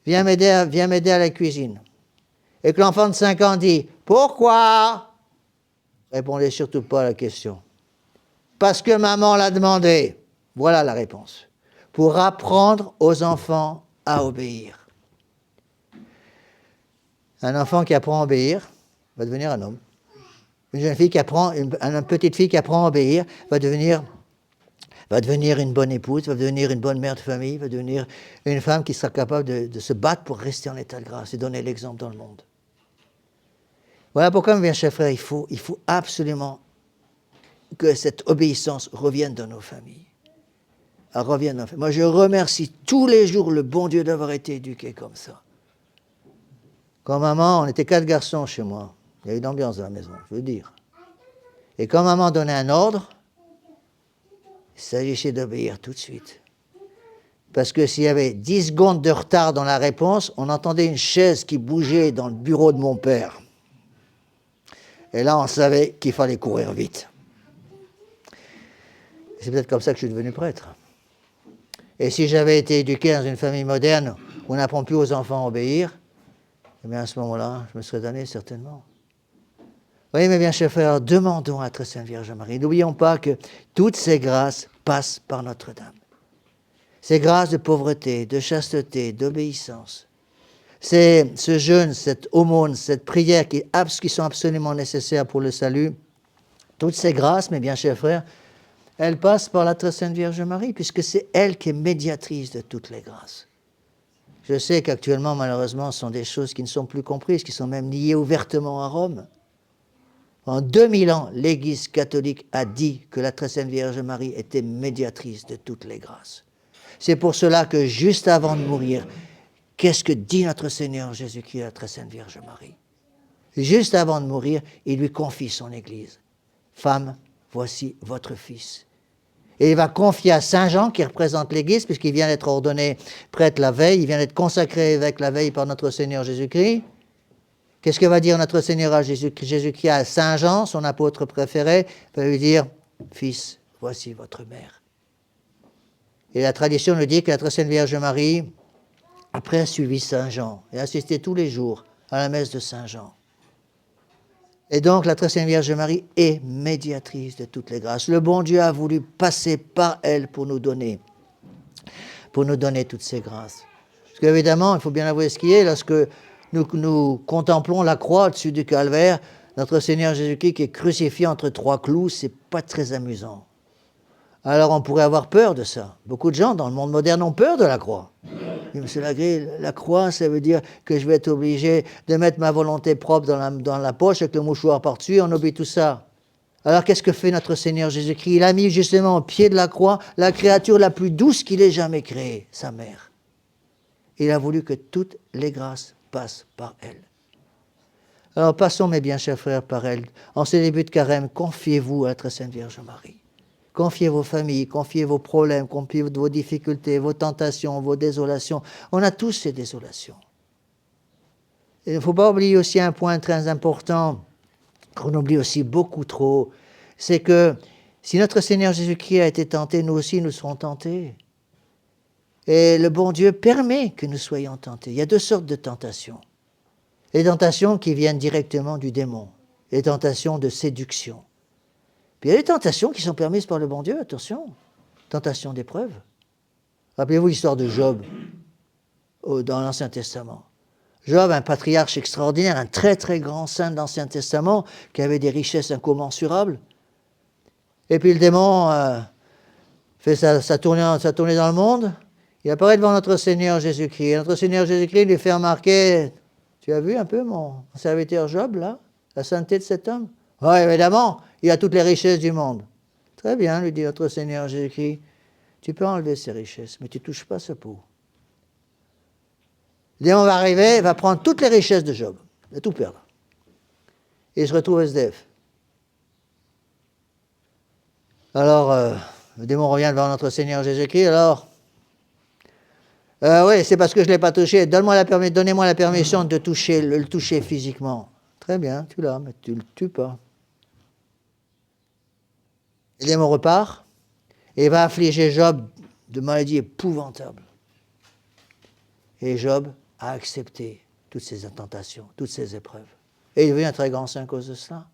viens m'aider à la cuisine, et que l'enfant de 5 ans dit, pourquoi? Répondez surtout pas à la question. Parce que maman l'a demandé. Voilà la réponse. Pour apprendre aux enfants à obéir. Un enfant qui apprend à obéir va devenir un homme. Une jeune fille une petite fille qui apprend à obéir va devenir une bonne épouse, va devenir une bonne mère de famille, va devenir une femme qui sera capable de se battre pour rester en état de grâce et donner l'exemple dans le monde. Voilà pourquoi, mes bien chers frères, il faut absolument que cette obéissance revienne dans nos familles. Moi, je remercie tous les jours le bon Dieu d'avoir été éduqué comme ça. Quand maman, on était 4 garçons chez moi, il y a eu une ambiance dans la maison, je veux dire. Et quand maman donnait un ordre, il s'agissait d'obéir tout de suite. Parce que s'il y avait 10 secondes de retard dans la réponse, on entendait une chaise qui bougeait dans le bureau de mon père. Et là, on savait qu'il fallait courir vite. C'est peut-être comme ça que je suis devenu prêtre. Et si j'avais été éduqué dans une famille moderne où on n'apprend plus aux enfants à obéir, eh bien à ce moment-là, je me serais damné certainement. Oui, mes bien chers frères, demandons à la très sainte Vierge Marie. N'oublions pas que toutes ces grâces passent par Notre-Dame. Ces grâces de pauvreté, de chasteté, d'obéissance. C'est ce jeûne, cette aumône, cette prière qui sont absolument nécessaires pour le salut. Toutes ces grâces, mes bien chers frères, elles passent par la très sainte Vierge Marie, puisque c'est elle qui est médiatrice de toutes les grâces. Je sais qu'actuellement, malheureusement, ce sont des choses qui ne sont plus comprises, qui sont même liées ouvertement à Rome. En 2000 ans, l'Église catholique a dit que la très sainte Vierge Marie était médiatrice de toutes les grâces. C'est pour cela que juste avant de mourir, qu'est-ce que dit notre Seigneur Jésus-Christ à la très sainte Vierge Marie? Juste avant de mourir, il lui confie son Église. Femme, voici votre fils. Et il va confier à Saint Jean, qui représente l'Église, puisqu'il vient d'être ordonné prêtre la veille, il vient d'être consacré évêque la veille par notre Seigneur Jésus-Christ. Qu'est-ce que va dire notre Seigneur à Jésus-Christ à Saint Jean, son apôtre préféré? Il va lui dire, fils, voici votre mère. Et la tradition nous dit que la très sainte Vierge Marie, après, a suivi Saint Jean et assisté tous les jours à la messe de Saint Jean. Et donc, la très sainte Vierge Marie est médiatrice de toutes les grâces. Le bon Dieu a voulu passer par elle pour nous donner toutes ces grâces. Parce qu'évidemment, il faut bien avouer ce qui est, lorsque nous contemplons la croix au-dessus du calvaire, notre Seigneur Jésus-Christ qui est crucifié entre 3 clous, c'est pas très amusant. Alors on pourrait avoir peur de ça. Beaucoup de gens dans le monde moderne ont peur de la croix. Mais monsieur Lagré, la croix, ça veut dire que je vais être obligé de mettre ma volonté propre dans la poche avec le mouchoir par-dessus, on oublie tout ça. Alors qu'est-ce que fait notre Seigneur Jésus-Christ? Il a mis justement au pied de la croix la créature la plus douce qu'il ait jamais créée, sa mère. Il a voulu que toutes les grâces passent par elle. Alors passons, mes bien chers frères, par elle. En ces débuts de carême, confiez-vous à la très sainte Vierge Marie. Confiez vos familles, confiez vos problèmes, confiez vos difficultés, vos tentations, vos désolations. On a tous ces désolations. Il ne faut pas oublier aussi un point très important, qu'on oublie aussi beaucoup trop, c'est que si notre Seigneur Jésus-Christ a été tenté, nous aussi nous serons tentés. Et le bon Dieu permet que nous soyons tentés. Il y a 2 sortes de tentations. Les tentations qui viennent directement du démon, les tentations de séduction. Puis il y a les tentations qui sont permises par le bon Dieu, attention, tentations d'épreuve. Rappelez-vous l'histoire de Job dans l'Ancien Testament. Job, un patriarche extraordinaire, un très très grand saint de l'Ancien Testament, qui avait des richesses incommensurables. Et puis le démon fait sa tournée dans le monde, il apparaît devant notre Seigneur Jésus-Christ. Et notre Seigneur Jésus-Christ lui fait remarquer, tu as vu un peu mon serviteur Job, là, la sainteté de cet homme? Oui, évidemment, il a toutes les richesses du monde. Très bien, lui dit notre Seigneur Jésus-Christ, tu peux enlever ces richesses, mais tu ne touches pas sa peau. Le démon va arriver, va prendre toutes les richesses de Job, il va tout perdre. Et il se retrouve SDF. Alors, le démon revient devant notre Seigneur Jésus-Christ, alors, oui, c'est parce que je ne l'ai pas touché, donnez-moi la permission de le toucher physiquement. Très bien, tu l'as, mais tu ne le tues pas. Le démon repart et va affliger Job de maladies épouvantables. Et Job a accepté toutes ces tentations, toutes ces épreuves. Et il devient un très grand saint à cause de cela.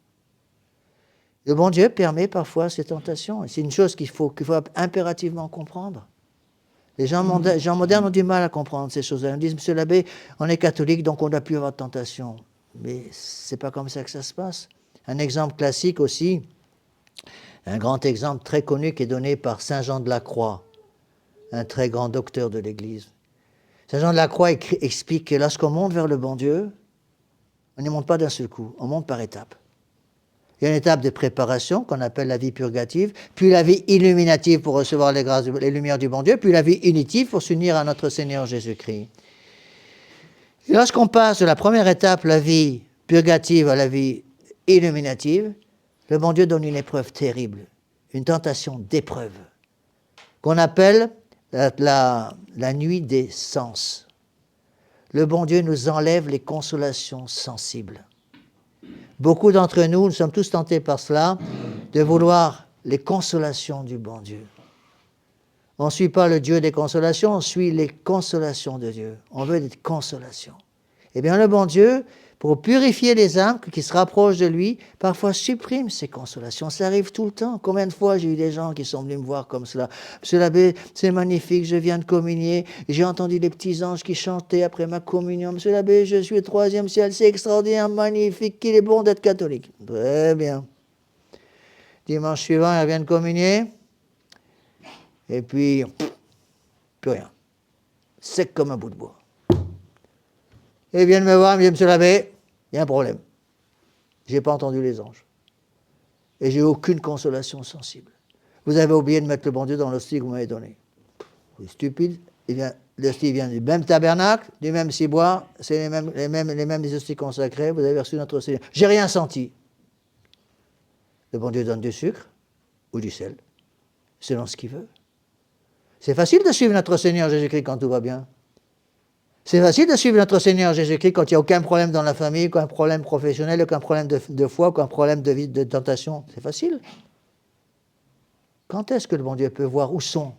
Le bon Dieu permet parfois ces tentations. Et c'est une chose qu'il faut impérativement comprendre. Les gens modernes ont du mal à comprendre ces choses-là. Ils disent, monsieur l'abbé, on est catholique, donc on ne doit plus avoir de tentation. Mais ce n'est pas comme ça que ça se passe. Un exemple classique aussi, un grand exemple très connu qui est donné par Saint Jean de la Croix, un très grand docteur de l'Église. Saint Jean de la Croix explique que lorsqu'on monte vers le bon Dieu, on ne monte pas d'un seul coup, on monte par étapes. Il y a une étape de préparation qu'on appelle la vie purgative, puis la vie illuminative pour recevoir les grâces, les lumières du bon Dieu, puis la vie unitive pour s'unir à notre Seigneur Jésus-Christ. Et lorsqu'on passe de la première étape, la vie purgative, à la vie illuminative, le bon Dieu donne une épreuve terrible, une tentation d'épreuve, qu'on appelle la nuit des sens. Le bon Dieu nous enlève les consolations sensibles. Beaucoup d'entre nous, nous sommes tous tentés par cela, de vouloir les consolations du bon Dieu. On ne suit pas le Dieu des consolations, on suit les consolations de Dieu. On veut des consolations. Eh bien, le bon Dieu, pour purifier les âmes qui se rapprochent de lui, parfois supprime ces consolations. Ça arrive tout le temps. Combien de fois j'ai eu des gens qui sont venus me voir comme cela? Monsieur l'abbé, c'est magnifique, je viens de communier, j'ai entendu les petits anges qui chantaient après ma communion. Monsieur l'abbé, je suis au 3e ciel, c'est extraordinaire, magnifique, qu'il est bon d'être catholique. Très bien. Dimanche suivant, il vient de communier, et puis, plus rien. Sec comme un bout de bois. Et ils viennent me voir, ils me disent, monsieur l'abbé, il y a un problème. Je n'ai pas entendu les anges. Et j'ai aucune consolation sensible. Vous avez oublié de mettre le bon Dieu dans l'hostie que vous m'avez donné. C'est stupide. L'hostie vient du même tabernacle, du même ciboire, c'est les mêmes hosties consacrées, vous avez reçu notre Seigneur. J'ai rien senti. Le bon Dieu donne du sucre ou du sel, selon ce qu'il veut. C'est facile de suivre notre Seigneur Jésus-Christ quand tout va bien. C'est facile de suivre notre Seigneur Jésus-Christ quand il n'y a aucun problème dans la famille, aucun problème professionnel, aucun problème de foi, aucun problème de tentation. C'est facile. Quand est-ce que le bon Dieu peut voir où sont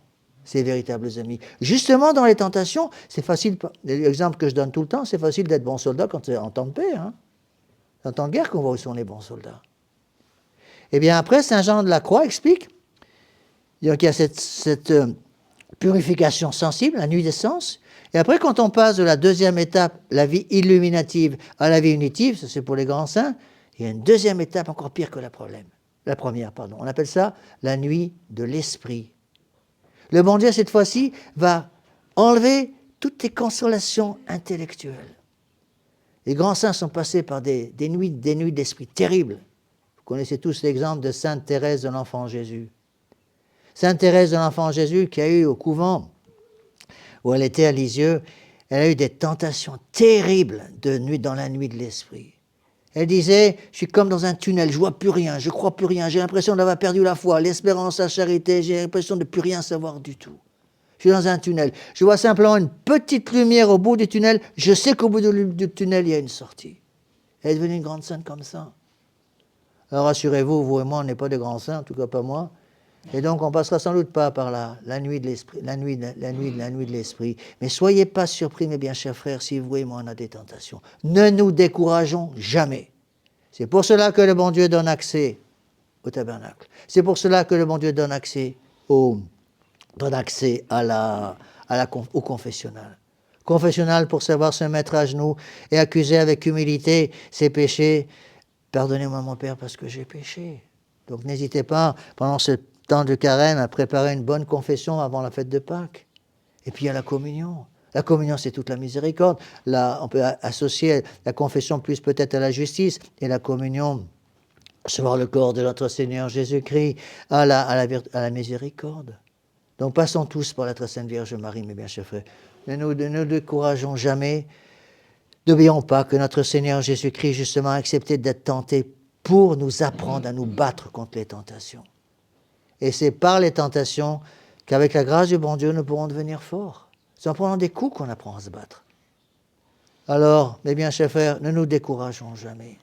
ses véritables amis? Justement, dans les tentations, c'est facile. L'exemple que je donne tout le temps, c'est facile d'être bon soldat quand c'est en temps de paix. Hein. C'est en temps de guerre qu'on voit où sont les bons soldats. Eh bien, après, Saint Jean de la Croix explique qu'il y a cette purification sensible, la nuit des sens. Et après, quand on passe de la deuxième étape, la vie illuminative, à la vie unitive, ça c'est pour les grands saints, il y a une deuxième étape encore pire que la première. On appelle ça la nuit de l'esprit. Le bon Dieu, cette fois-ci, va enlever toutes les consolations intellectuelles. Les grands saints sont passés par des nuits d'esprit terribles. Vous connaissez tous l'exemple de Sainte Thérèse de l'Enfant Jésus. Sainte Thérèse de l'Enfant Jésus, qui a eu au couvent où elle était à Lisieux, elle a eu des tentations terribles dans la nuit de l'esprit. Elle disait, je suis comme dans un tunnel, je vois plus rien, je crois plus rien, j'ai l'impression d'avoir perdu la foi, l'espérance, la charité, j'ai l'impression de plus rien savoir du tout. Je suis dans un tunnel, je vois simplement une petite lumière au bout du tunnel, je sais qu'au bout du tunnel, il y a une sortie. Elle est devenue une grande sainte comme ça. Alors rassurez-vous, vous et moi, on n'est pas des grands saints, en tout cas pas moi. Et donc, on passera sans doute pas par la nuit de l'esprit, la nuit de l'esprit. Mais soyez pas surpris, mes bien chers frères, si vous et moi on a des tentations. Ne nous décourageons jamais. C'est pour cela que le bon Dieu donne accès au tabernacle. C'est pour cela que le bon Dieu donne accès au confessionnal. Confessionnal pour savoir se mettre à genoux et accuser avec humilité ses péchés. Pardonnez-moi, mon Père, parce que j'ai péché. Donc, n'hésitez pas, pendant ce temps de carême, à préparer une bonne confession avant la fête de Pâques. Et puis il y a la communion. La communion, c'est toute la miséricorde. Là, on peut associer la confession plus peut-être à la justice et la communion, recevoir le corps de notre Seigneur Jésus-Christ à la miséricorde. Donc passons tous par la très sainte Vierge Marie, mes bien chers frères. Ne nous décourageons jamais. N'oublions pas que notre Seigneur Jésus-Christ, justement, a accepté d'être tenté pour nous apprendre à nous battre contre les tentations. Et c'est par les tentations qu'avec la grâce du bon Dieu, nous pourrons devenir forts. C'est en prenant des coups qu'on apprend à se battre. Alors, mes bien chers frères, ne nous décourageons jamais.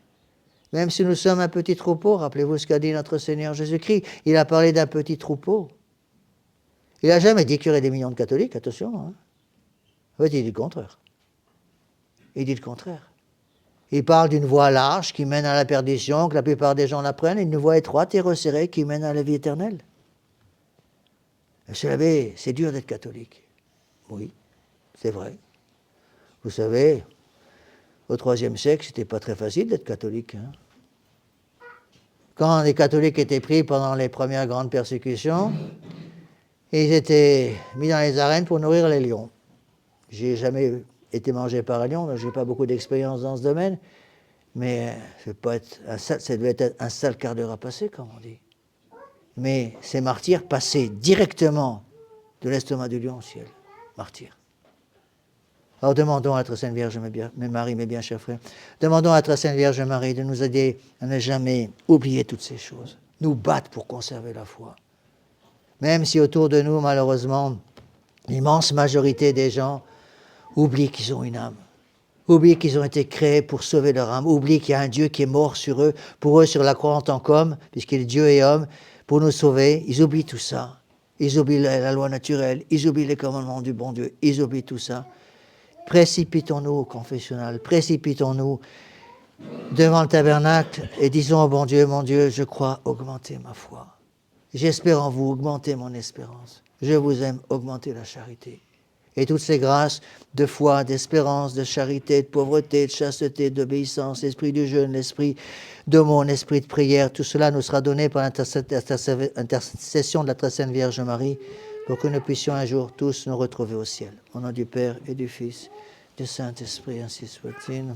Même si nous sommes un petit troupeau, rappelez-vous ce qu'a dit notre Seigneur Jésus-Christ, il a parlé d'un petit troupeau. Il n'a jamais dit qu'il y aurait des millions de catholiques, attention. Hein. En fait, il dit le contraire. Il dit le contraire. Il parle d'une voie large qui mène à la perdition, que la plupart des gens la prennent, et une voie étroite et resserrée qui mène à la vie éternelle. Monsieur l'abbé, c'est dur d'être catholique. Oui, c'est vrai. Vous savez, au IIIe siècle, c'était pas très facile d'être catholique. Hein. Quand les catholiques étaient pris pendant les premières grandes persécutions, ils étaient mis dans les arènes pour nourrir les lions. J'ai jamais été mangé par un lion, je n'ai pas beaucoup d'expérience dans ce domaine, mais ça devait être un sale quart d'heure à passer, comme on dit. Mais ces martyrs passaient directement de l'estomac du lion au ciel. Martyrs. Alors demandons à la très sainte Vierge Marie, mes bien chers frères, demandons à la très sainte Vierge Marie de nous aider à ne jamais oublier toutes ces choses, nous battre pour conserver la foi. Même si autour de nous, malheureusement, l'immense majorité des gens oublient qu'ils ont une âme, oublient qu'ils ont été créés pour sauver leur âme, oublient qu'il y a un Dieu qui est mort pour eux sur la croix en tant qu'homme, puisqu'il est Dieu et homme, pour nous sauver. Ils oublient tout ça. Ils oublient la loi naturelle, ils oublient les commandements du bon Dieu, ils oublient tout ça. Précipitons-nous au confessionnal, précipitons-nous devant le tabernacle et disons au bon Dieu, mon Dieu, je crois augmenter ma foi. J'espère en vous, augmenter mon espérance. Je vous aime, augmenter la charité. Et toutes ces grâces de foi, d'espérance, de charité, de pauvreté, de chasteté, d'obéissance, l'esprit du jeûne, l'esprit d'aumône, l'esprit de prière, tout cela nous sera donné par l'intercession de la très sainte Vierge Marie pour que nous puissions un jour tous nous retrouver au ciel. Au nom du Père et du Fils, du Saint-Esprit, ainsi soit-il.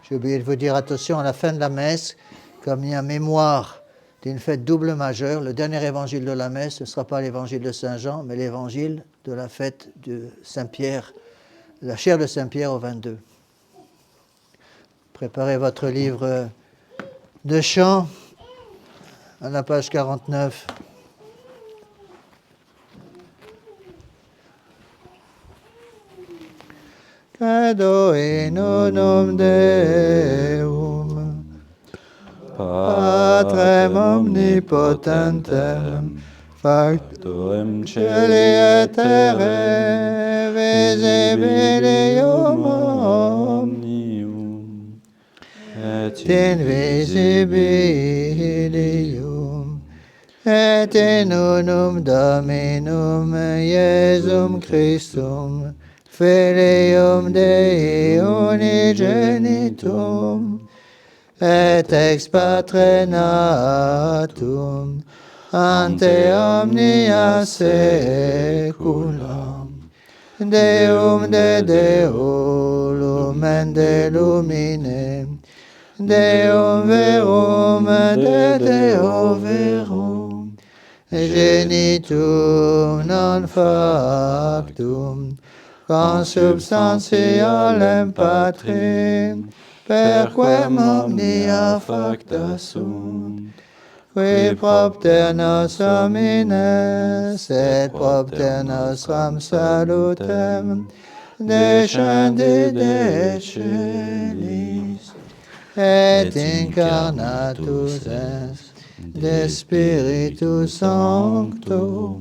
J'ai oublié de vous dire, attention, à la fin de la messe, comme il y a mémoire d'une fête double majeure, le dernier évangile de la messe, ce ne sera pas l'évangile de Saint Jean, mais l'évangile de la fête de Saint-Pierre, la chaire de Saint-Pierre au 22. Préparez votre livre de chant à la page 49. Credo in unum Deum, Patrem omnipotentem, Factorem Celi et terre, visibilium omnium, et invisibilium, et in unum Dominum Iesum Christum, Filium Dei unigenitum, et ex Patre natum, ante omnia saecula, Deum de Deo, lumen de lumine, Deum verum de Deo verum, genitum non factum, consubstantialem Patrim, perquem omnia facta sunt, qui propter nos homines, et propter nostram salutem, descendit de celis, et incarnatus est de Spiritus Sancto,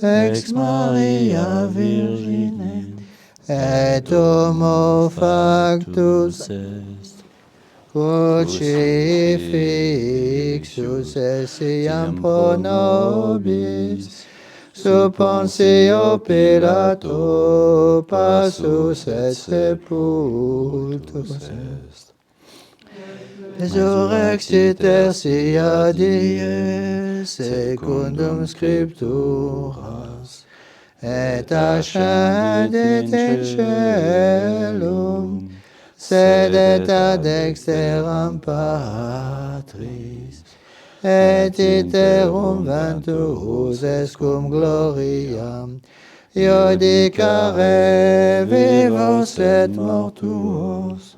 ex Maria Virgine, et homo factus est, crucifixus essiam pro nobis, sub Pontio Pilato, passus et sepultus est. Resurrexit tertia die, secundum Scripturas, et ascendit in caelum, sedet ad dexteram Patris, et iterum venturus est cum gloriam, iudicare vivos et mortuos,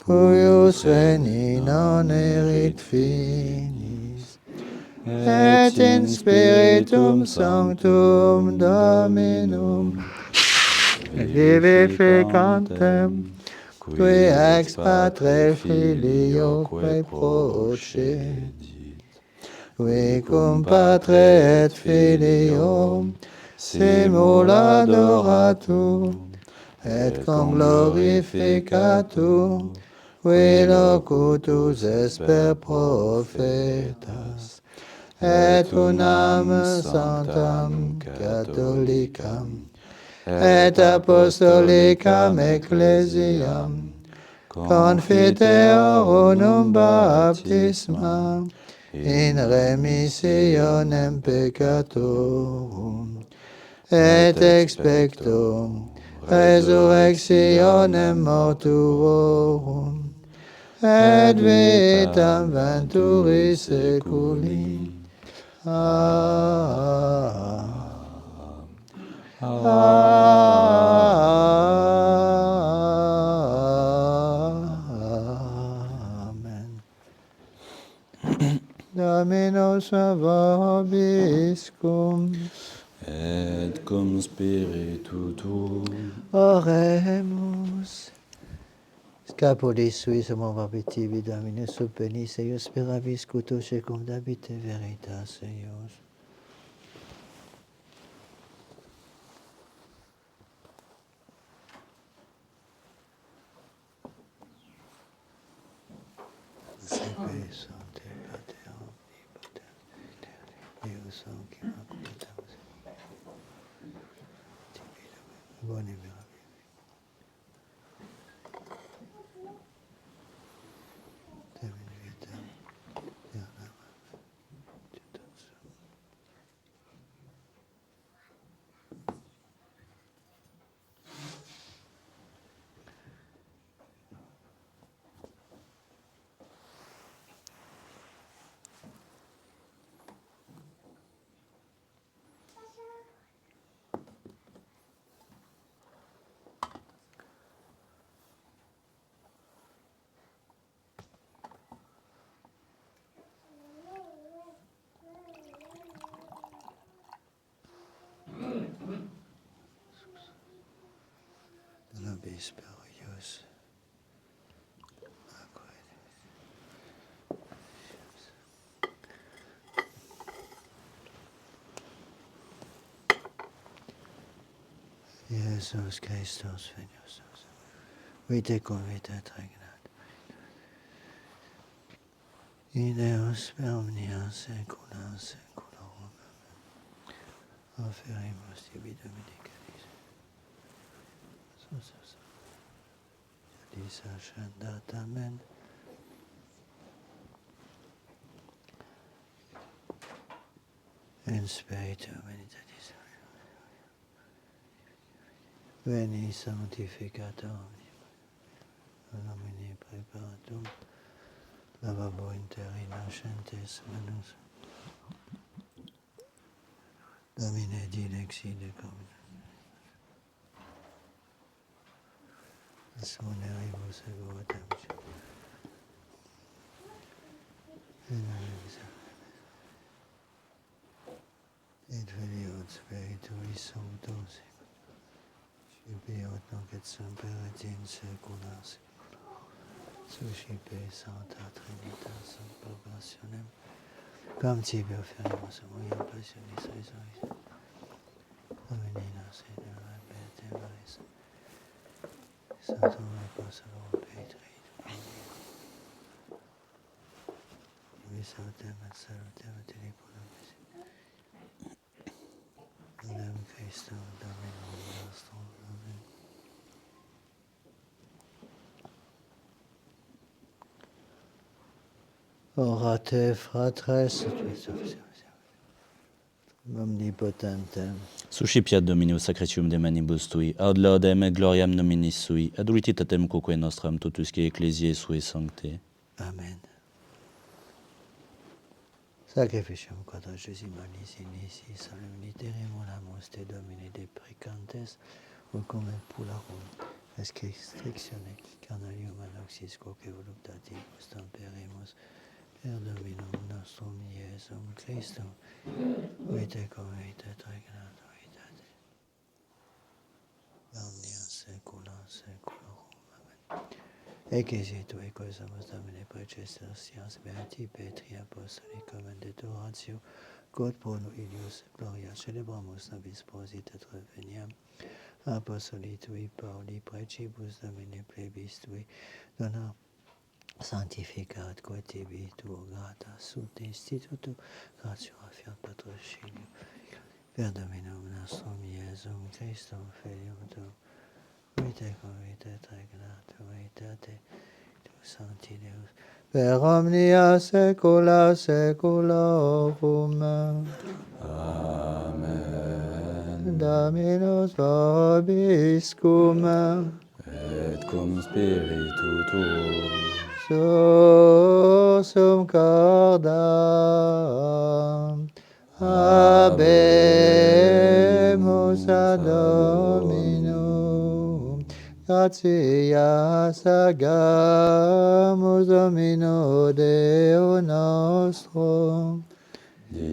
cuius veni non erit finis, et in Spiritum Sanctum Dominum vivificantem, qui ex Patre Filioque procedit, qui cum Patre et Filio simul adoratur, et cum glorificatur, qui locutus est per prophetas, et unam sanctam catholicam, et apostolicam ecclesiam, confiteor unum baptismam, in remissionem peccatorum, et expecto resurrectionem mortuorum, et vitam venturi seculi. Amen. Dominus vobiscum, et cum spiritu tuum, oremus. Scapuli suis movabitivi Dominus subvenis eius speravis cutus secum dabite veritas eius. nobis spurius. Jesus Christus, Filius, vite convite regnat. Ideus per omnia saecula saeculorum. Offerimus tibi Dominicalis. Disa scendat, amen. In spiritu meditatis. Veni sanctificata omnibus. Nomine preparatum. Lavabo interi nascentes manus. Domine dilexi de comune. Asmoneribus egoatem. Et Filio Spiritui Sancto Sibiot nunc et semper et in saecula saeculorum. Suscipe Sancta Trinitas Salvationem. Quam tibi offerimus amoria passionis Resurrectionis. Domine Seigneur, Beate Maris. Sanctum Apostolum Petri. Visatem et salutem et teliculum. Amen. Christum Dominum nostrum. Amen. Orate fratres omnipotentem. Suscipiat Dominus sacretium de manibus tui, ad laudem et gloriam nominis sui, ad utilitatem quoque nostram totusque ecclesiae sui sancte. Amen. Sacrificium quadragesimalis inisi solemniteremulamus te Domine de precantes, ucum et pularum, restrictione carnalium anoxis quoque voluptatibus temperemus, per Dominum nostrum Iesum Christum, vite convite et regnat veritate. Omnia saecula saeculorum. Amen. Eccesit equamus Domine precester scias beati Petri apostoli commendet oratio, quod pro illius gloria celebramus nobis prosit et reveniam. Apostoli tui Pauli precibus Domine plebis tui dona sanctificat quae tibi tuo grata sunt institutu ratio affiat patrocinium per Dominum nostrum Iesum Christum Filium tuum, vite convite et regnat veritate tu sancti Deus per omnia saecula saeculorum. Amen. Dominus vobiscum Et cum spiritu tuo. sursum cordam habemus ad Dominum gratias agamus Domino Deo nostrum. Dignum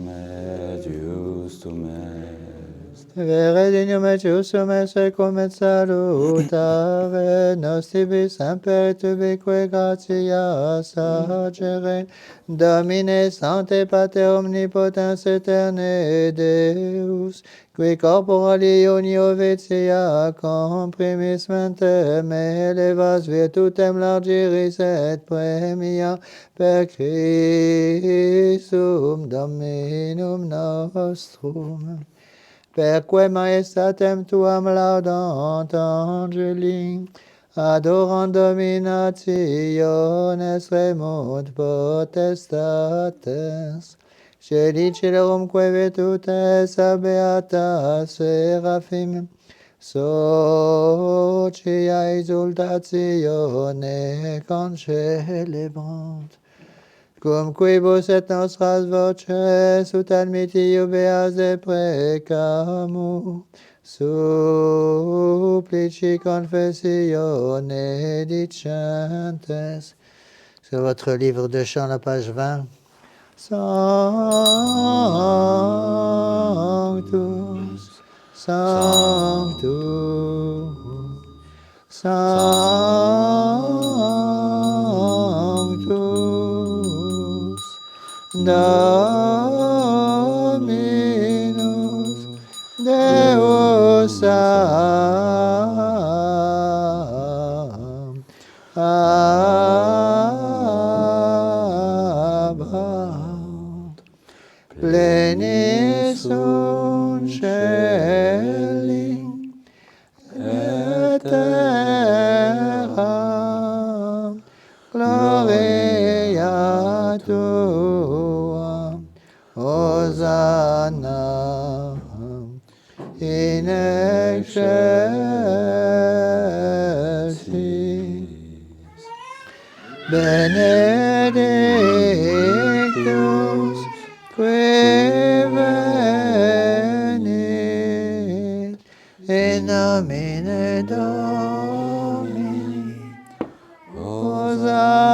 et justum est. Vere dignum et justum est secum et salutare nos tibi semper et ubique gratias agere. Domine Sancte Pater omnipotens eterne Deus, qui corporali unio vitia comprimis mentem elevas virtutem largiris et premia per Christum Dominum nostrum. Perque majestatem tuam laudant angeli, adorant dominationes remunt potestates, celi celorum que virtutes beata seraphim, socia exultatione concelebrant. Cum quibus et nostras voces ut admitti iubeas de precamu, supplici confessione dicentes. Sur votre livre de chants, la page 20. Sanctus, Sanctus, Sanctus, Dominus Deus Abba, pleni sunt celi et terra, gloria tua, Hosanna in excelsis, benedictus qui venit in nomine Domini, Hosanna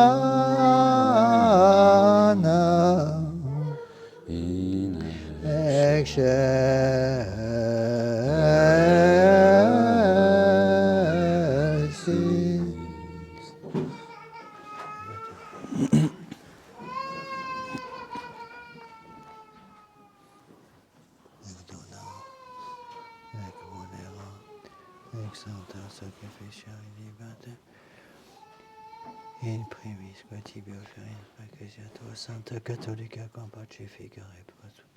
in excelsis. In primis quatibio feris praecasiatur Sancta Catholica compacificare prosut.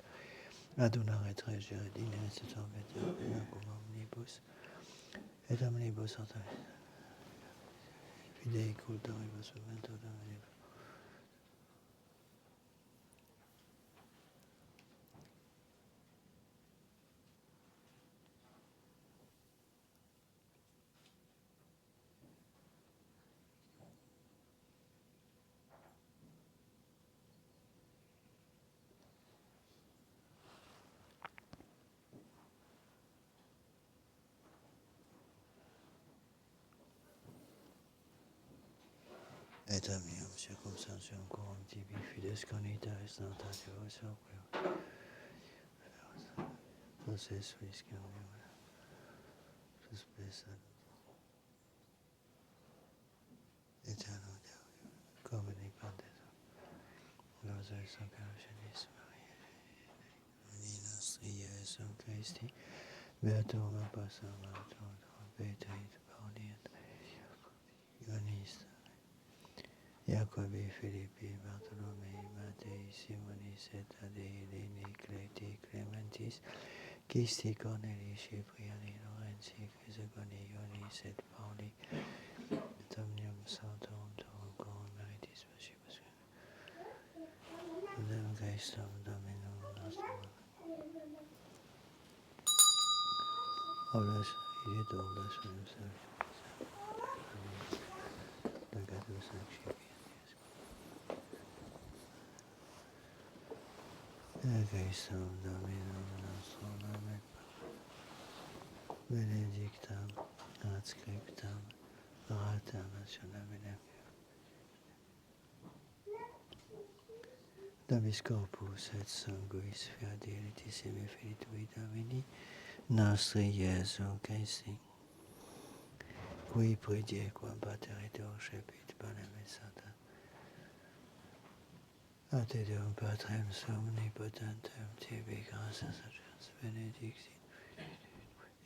Adunare tregere dines et orbeter cum omnibus et omnibus ortavis. Fidei cultoribus memento Domini. Et amium circumstantium quorum tibi fides conitaris notatio soquio. Você suis conium. Suspesa. Eterno Deus. Comini Pantes. Rosae Sacrationis Maria. Veni nostri Iesu Christi. Beatum apostol Martum. Petrit Pauliet. Ioannis. Jacobi, Philippi, Bartolomei, Mattei, Simonis, et Taddei, Leni, Cleti, Clementis, Kisti, Corneli, Cipriani, Lorenzi, Chrysogoni, Ionis, et Pauli, et omnium sanctum tuum corum meritis pascibus. Dem Christum Dominum nostrum. Oblas, igitur oblas, meus Legatus accipientis. Christum Dominum nostrum, amen. Benedictam adscriptam orata nationalem. Nobis corpus et sanguis fidelitissimi filitui Domini nostri Iesu Christi, qui prediequam Pater et recepit panem et sanctam. A te Deum Patrem omnipotentem, tibi gratias agens benedicti,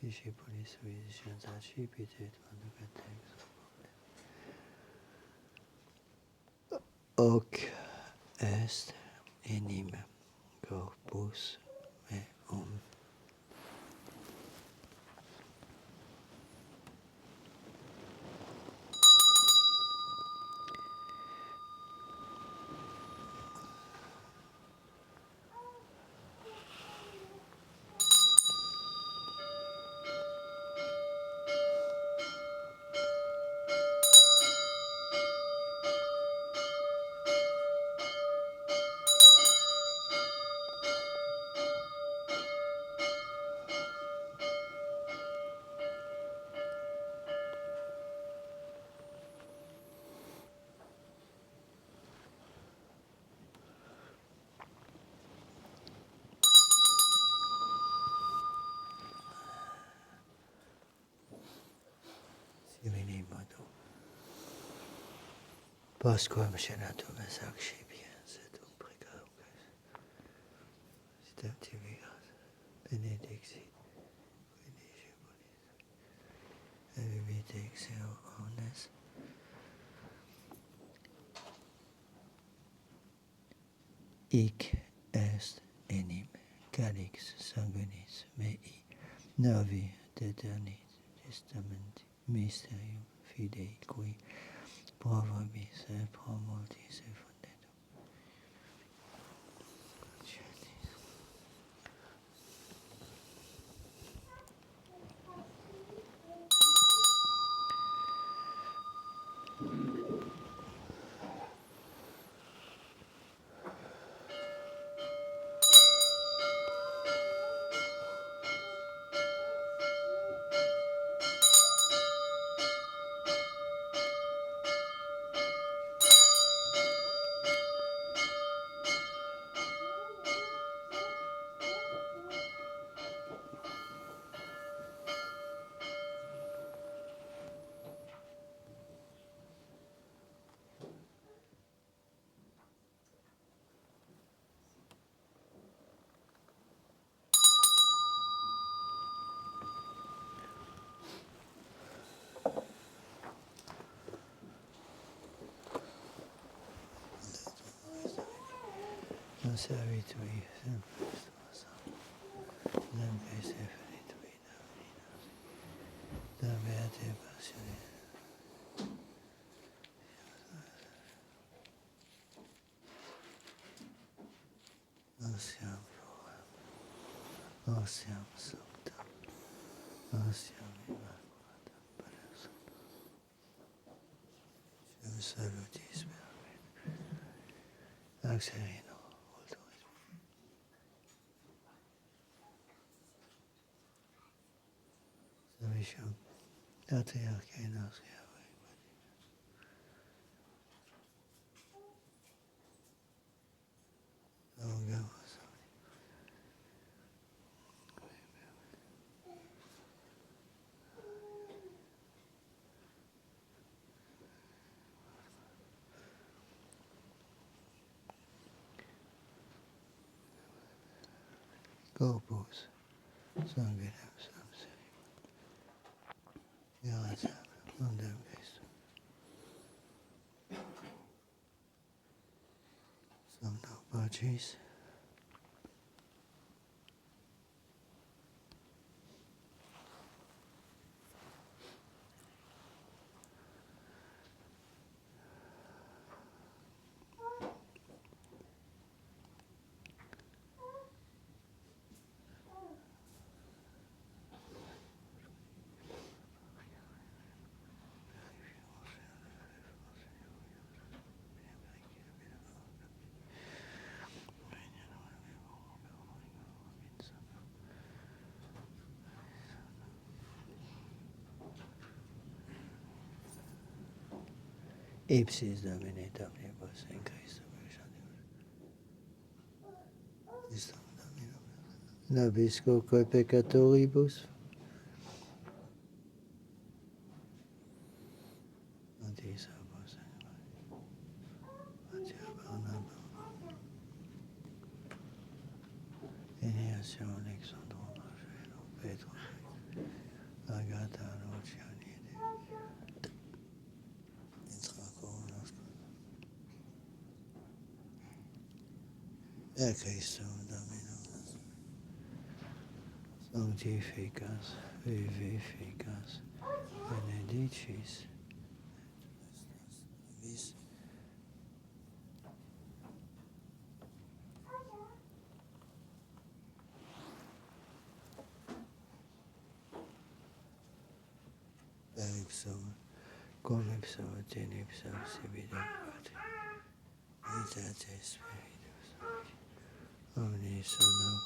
discipulis visions accipit et conducatex. Hoc est enim corpus meum. Pasquam Shenatum Sakshi Setum Precam Sitem Tivigas Benedixit Vivite Exeo Omnes Hic est enim calix sanguinis mei navi deternit testamenti mysterium fidei qui provabis et promultis et fundetum. Non servitui sempre sempre seferitui da beate passione. Osiam Florem, Osiam Sanctam, Osiam Immaculata Persona. Je salutis per Axerino. Savisham Patriarche nostri Corpus sanguinem samseri. Grazie Mondem Christum. Somno Pacis. Ipsis Domini Dominibus in Christo Istam Domino. Nabisco coi peccatoribus. Antis abos Matia Barnaba. Iniation Alexandro Marcello Petro Agata Lucianide. Per Christum Domino, sanctificas, vivificas, benedicis, vis. Per ipsum, cum ipsum et in ipsum sibi Patri, Vitae Spiritus, omnis honor.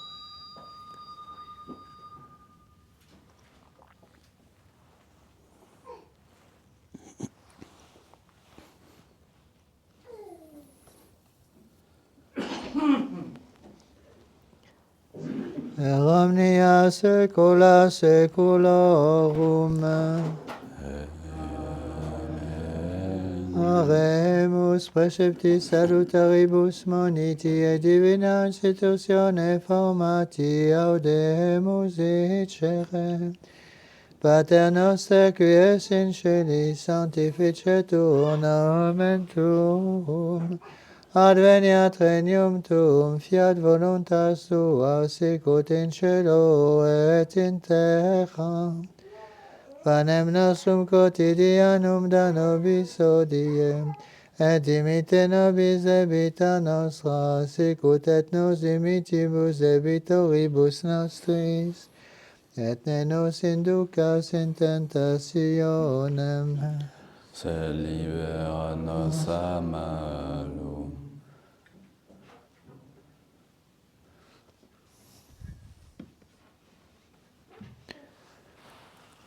Per omnia saecula saeculorum. Oremus preceptis salutaribus moniti et divina institutione formati audemus dicere. Pater noster qui es in celis, sanctificetur nomen tuum. Adveniat regnum tuum, fiat voluntas tua, sicut in cielo et in terra. Panem nostrum quotidianum da nobis hodie, et dimite nobis debita nostra, sicut et nos dimitibus debitoribus nostris, et ne nos inducas in tentationem, sed libera nos a malo.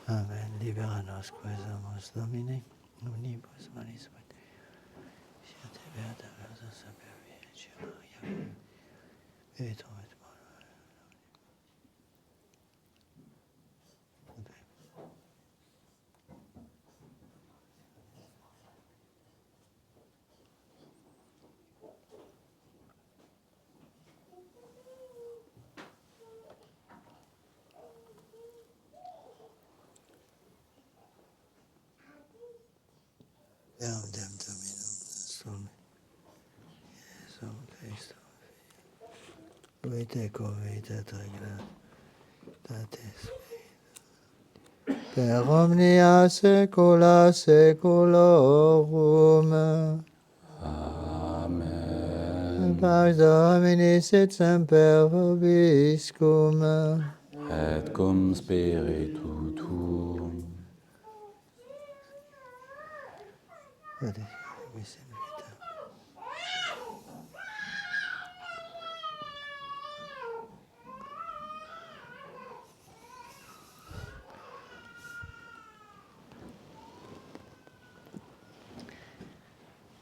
Amen. Libera nos quaesamus Domine, omnibus malis siate beata versa saper Virgo Maria, et et Deum Dominum nostrum, Iesum Christum, vite convita Tates per omnia saecula saeculorum. Amen. Pax Domini sit semper vobiscum. Et cum spiritu tuum. Vis in vita.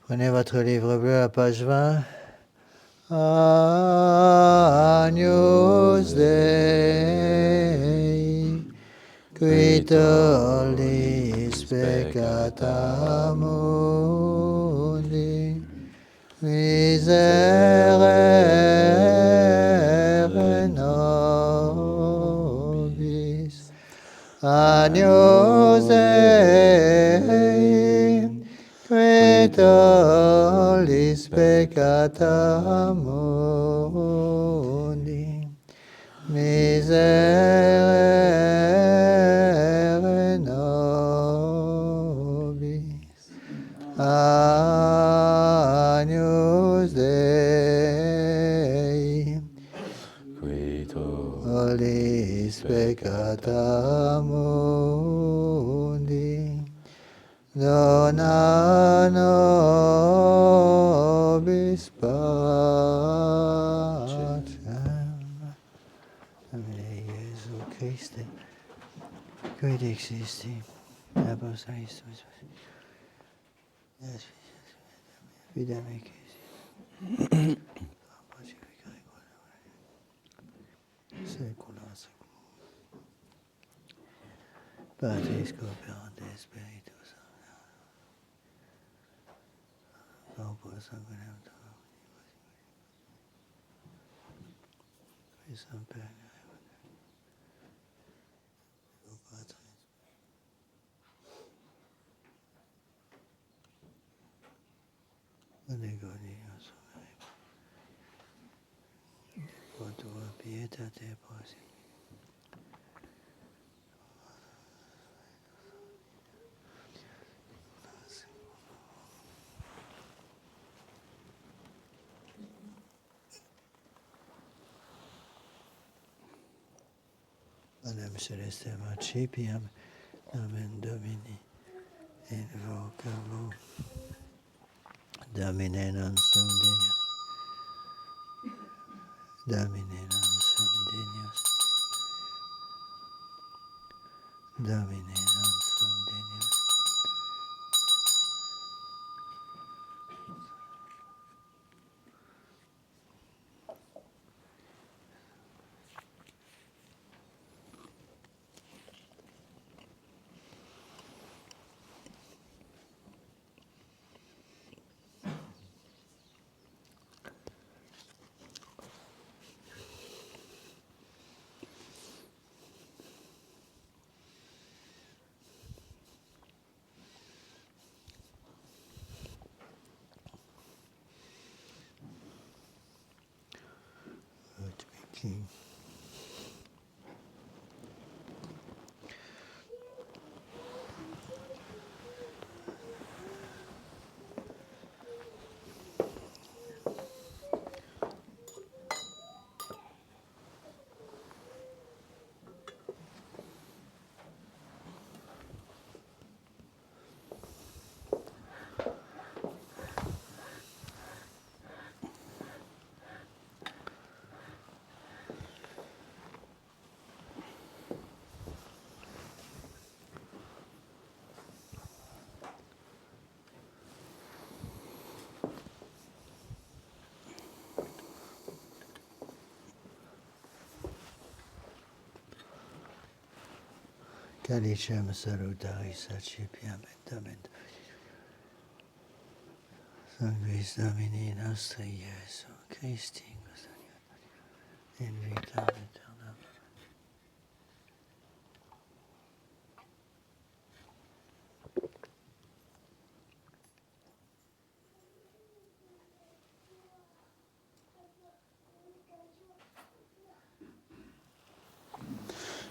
Prenez votre livre bleu à page 20. Agnus Dei, qui tollis peccata mundi, miserere nobis. Agnus Dei, qui tollis peccata mundi, miserere nobis. Agnus Dei, Qui tollis peccata mundi, dona nobis pacem. Domine Iesu Christe, quid existi, abos Christus, fidem ecclesia, pacificare saecula saeculorum. Patris cooperante Spiritus Sanctus, sanguinem tuum, qui semper tua pietate posi. Panem celestem accipiam, nomen Domini, invocamo. Domine non sum dignos. Domine non sum dignos. Domine non sum dignos. King. Calicem salutari sacipiam et amen. Sanguis Domini nostri Iesu Christi, in vita aeterna.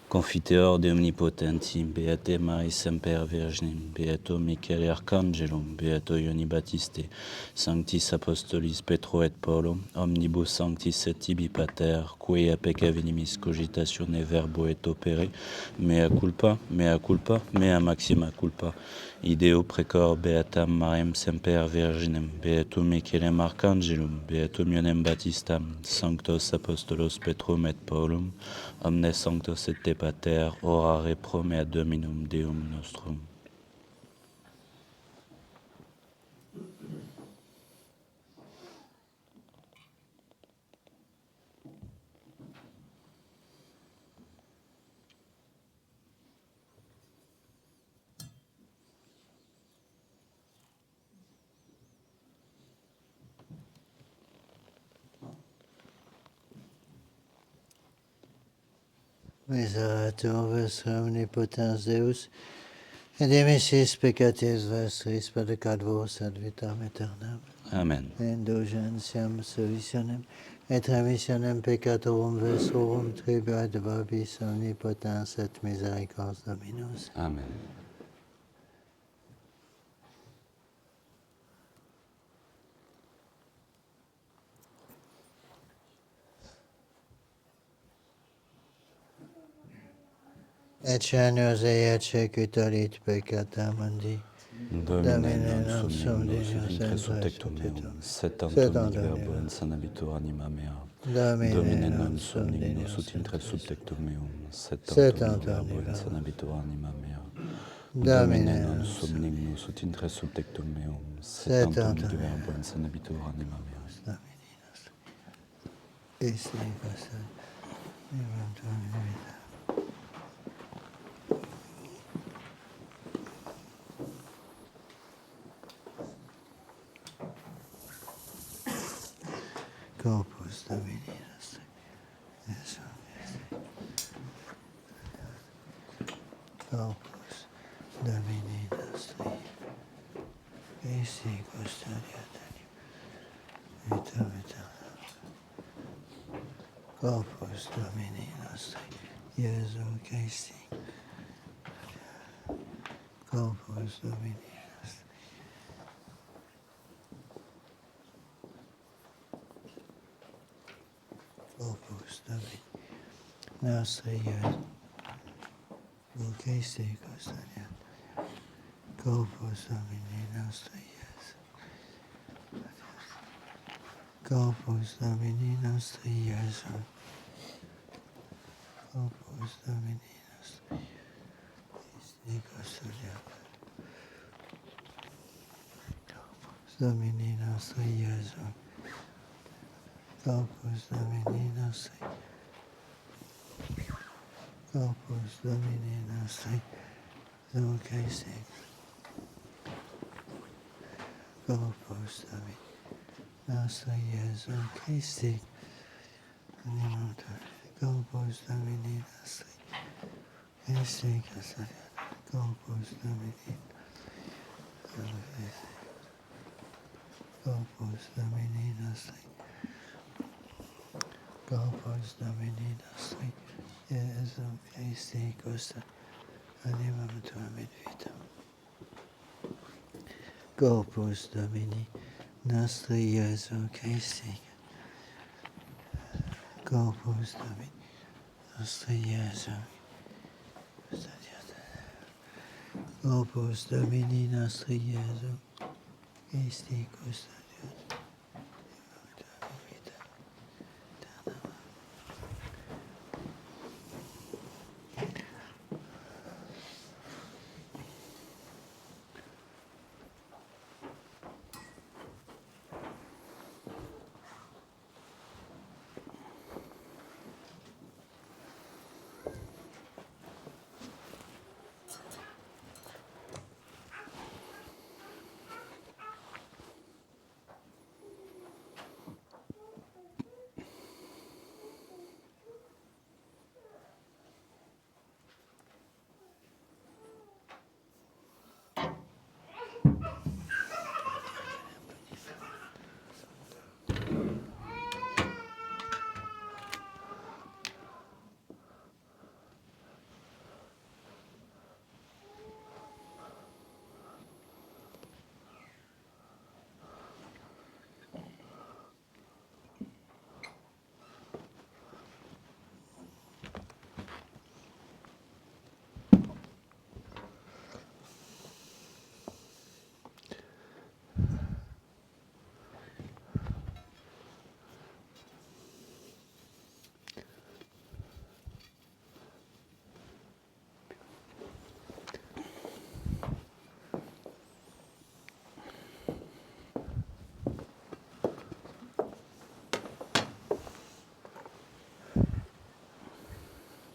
Confiteor de omnipotenti, Beate Maris Semper Virginim, Beato Michele Archangelum, Beato Ioni Battiste, Sanctis Apostolis Petro et Paulo, Omnibus Sanctis et Tibi Pater, Quia pecca venimis cogitatione verbo et opere, mea culpa, mea maxima culpa. Ideo precor Beatam Mariam Semper Virginem, Beatum Michelem Archangelum, Beatum Ionem Baptistam, Sanctos Apostolos Petrum et Paulum, Omnes Sanctos et Te Pater, orare pro mea Dominum Deum nostrum. Miserator vostra omnipotens Deus, et dimissis peccatis vestris pedicat vos ad vitam aeternam. Amen. Indulgentiam servitionem et remissionem peccatorum vestrorum tribua de vobis omnipotens et misericords Dominus. Amen. Ecce secutorit peccata mundi. Domine non sum Deus intre subtectum meum, sed tantum verbo in sanabitur anima mea. Domine non sum dignus ut intre subtectum meum, sed tantum verbo in sanabitur anima mea. Domine non sum dignus ut intre subtectum meum, sed tantum verbo in sanabitur anima mea. Corpus Domini nostri. Jesu Christi. Corpus Domini nostri. Christi custodiat anima. Vitam aeternam. Corpus Domini nostri. Jesu Christi. Corpus Domini nostri. Corpus Domini nostri Jesu Christi custodiat. Corpus Domini nostri Jesu. Corpus Domini nostri Jesu. Corpus Domini nostri Christi custodiat. Corpus Domini nostri Jesu. Corpus Domini nostri. Corpus Domini nostri Jesu Christi. Corpus Domini nostri Jesu Christi. Corpus Domini nostri Christi custodiat. Corpus Domini. Corpus Domini nostri. Corpus Domini nostri, Iesu Christi, costa animam tuam et vitam. Corpus Domini nostri, Iesu Christi, Corpus Domini nostri, Iesu Corpus Domini nostri, Iesu Christi, costa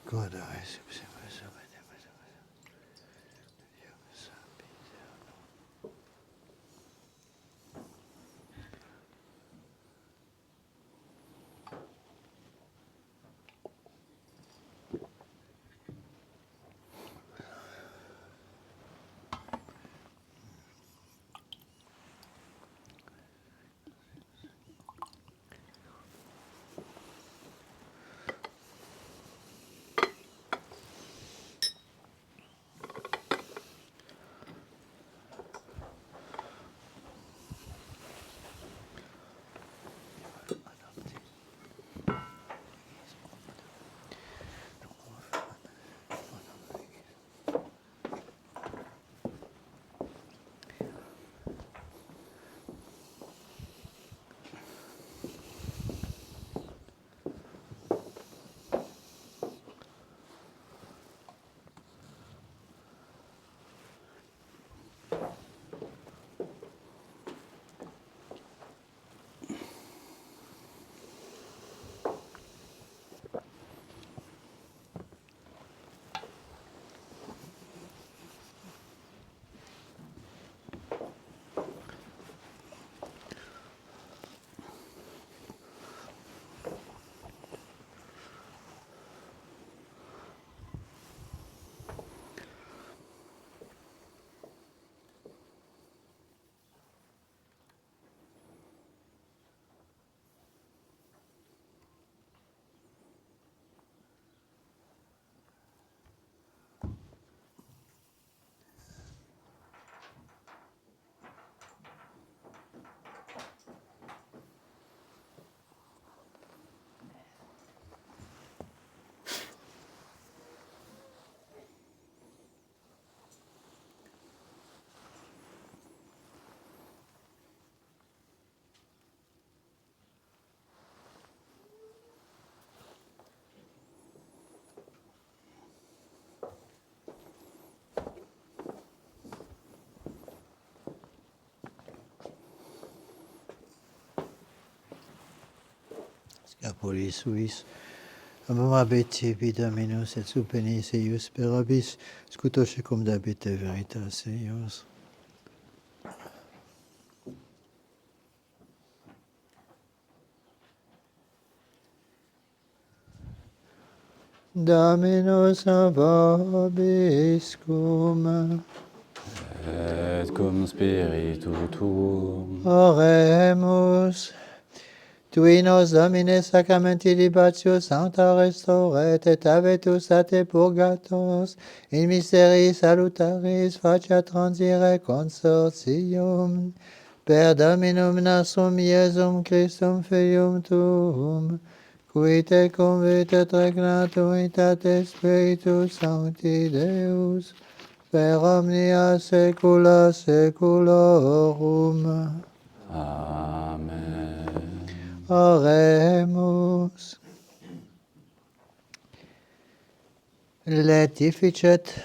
God, I subscribe. Scapolis suis, amabete vidaminus et supernis eius perabis, scutoche cum dabite veritas eius. Dominus vobiscum. Et cum spiritu tuum. Oremus. Tui nos Domine sacramenti libatio sancta restauret et avetus a te purgatos, in mysteris salutaris facia transire consortium, per Dominum nostrum Iesum Christum Filium Tuum, qui te convit et regnat unitate Spiritus Sancti Deus, per omnia saecula saeculorum. Amen. Oremus. Letificet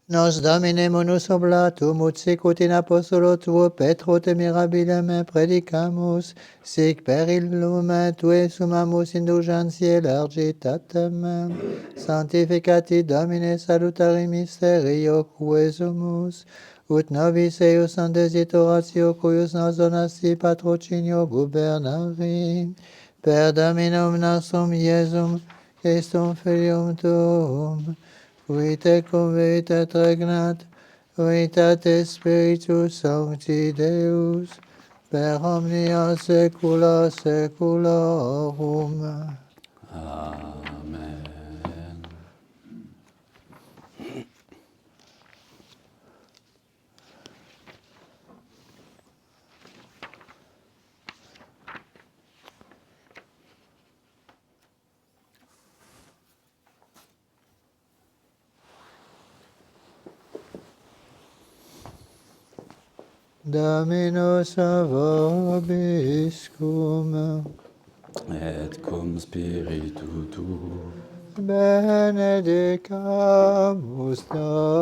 nos Domine munus oblatum, ut sicut in apostolo tuo Petro te mirabilem predicamus, sic per illum tue sumamus indulgentiae largitatem, sanctificati Domine salutari mysterio quesumus, ut nobis eius an desitoratio cuius nos donasti patrocinio gubernari, per Dominum nostrum Iesum Christum Filium Tuum, qui te convit et regnat unitate Spiritus Sancti Deus, per omnia saecula saeculorum. Amen. Dominus vobiscum, Et cum spiritu tuo, benedicamus Domino.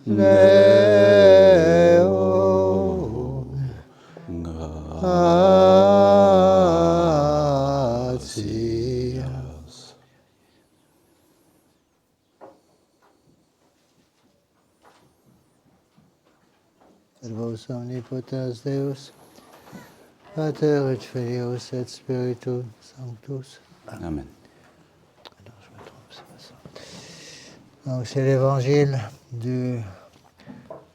Deo gratias. Vos omnipotens Deus, Pater et Filius et Spiritus Sanctus. Amen. Non, je me trompe, c'est pas ça. Donc c'est l'évangile de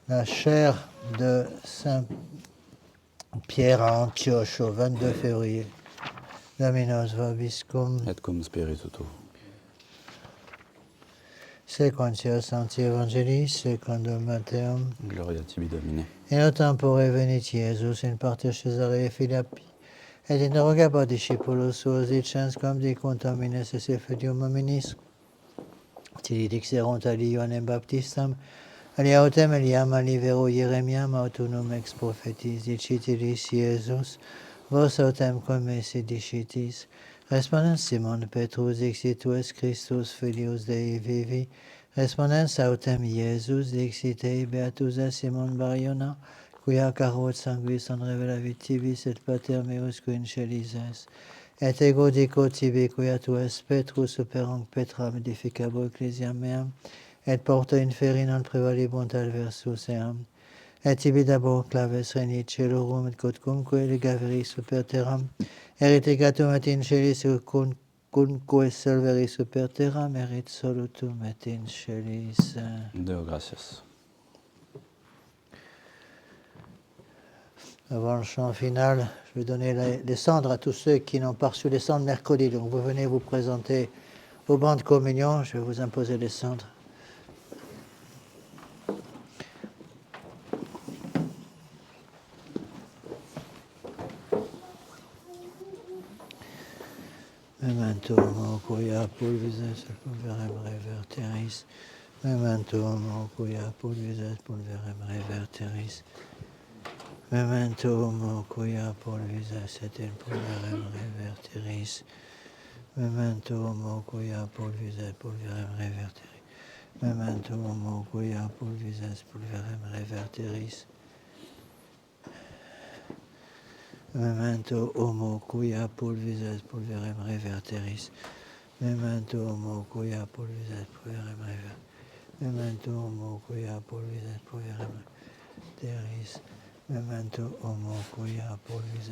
la chair de Saint Pierre à Antioche au 22 février. Dominus vobiscum. Et cum spiritu tuo. Sequentia Sancti Evangelii, secundum Matteum. Gloria tibi, Domine. In tempore venit Iesus in parte Caesarea Philippi, et interrogabat discipulos suos dicens cum dicunt homines esse filium hominis. Tili dixerunt ali Ioannem Baptistam, ali autem Eliam, ali vero Jeremiam, aut unum ex prophetis, dicit illis Iesus, vos autem cum esse dicitis. Respondens Simon Petrus dixit, tu es Christus filius Dei vivi. Respondens autem Iesus dixit, ei beatus es Simon Bar-Iona, quia carot sanguis on revelavit tibis et pater meus qui in celis es. Et ego dico tibi, quia tu es Petrus superam Petram edificabo ecclesiam meam, et porta inferin an prevalibunt adversus eam. Et tibi dabor claves renit celorum et quodcumque legaveris super terram, eritigatum et in celis cunque salveris super terram, erit solutum et in celis. Deo gratias. Avant le chant final, je vais donner les cendres à tous ceux qui n'ont pas reçu les cendres mercredi. Donc vous venez vous présenter au banc de communion, je vais vous imposer les cendres. Memento mo quia pulvis pulverem reverteris. Memento mo quia pulvis pulverem reverteris. Memento mo quia pulvis et in pulverem reverteris. Memento mo quia pulvis pulverem reverteris. Memento mo quia pulvis pulverem reverteris. Memento homo quia pulvis pulverem reverteris. Memento homo quia pulvis pulverem reverteris. Memento homo quia pulvis pulverem reverteris. Memento homo quia pulvis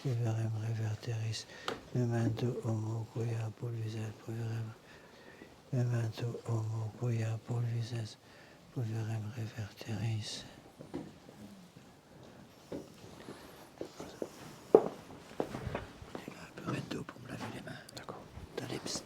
pulverem reverteris. Memento homo quia pulvis pulverem. Memento homo quia pulvis Poverem reverteris. Un peu d'eau pour me laver les mains. D'accord. Dans les psy.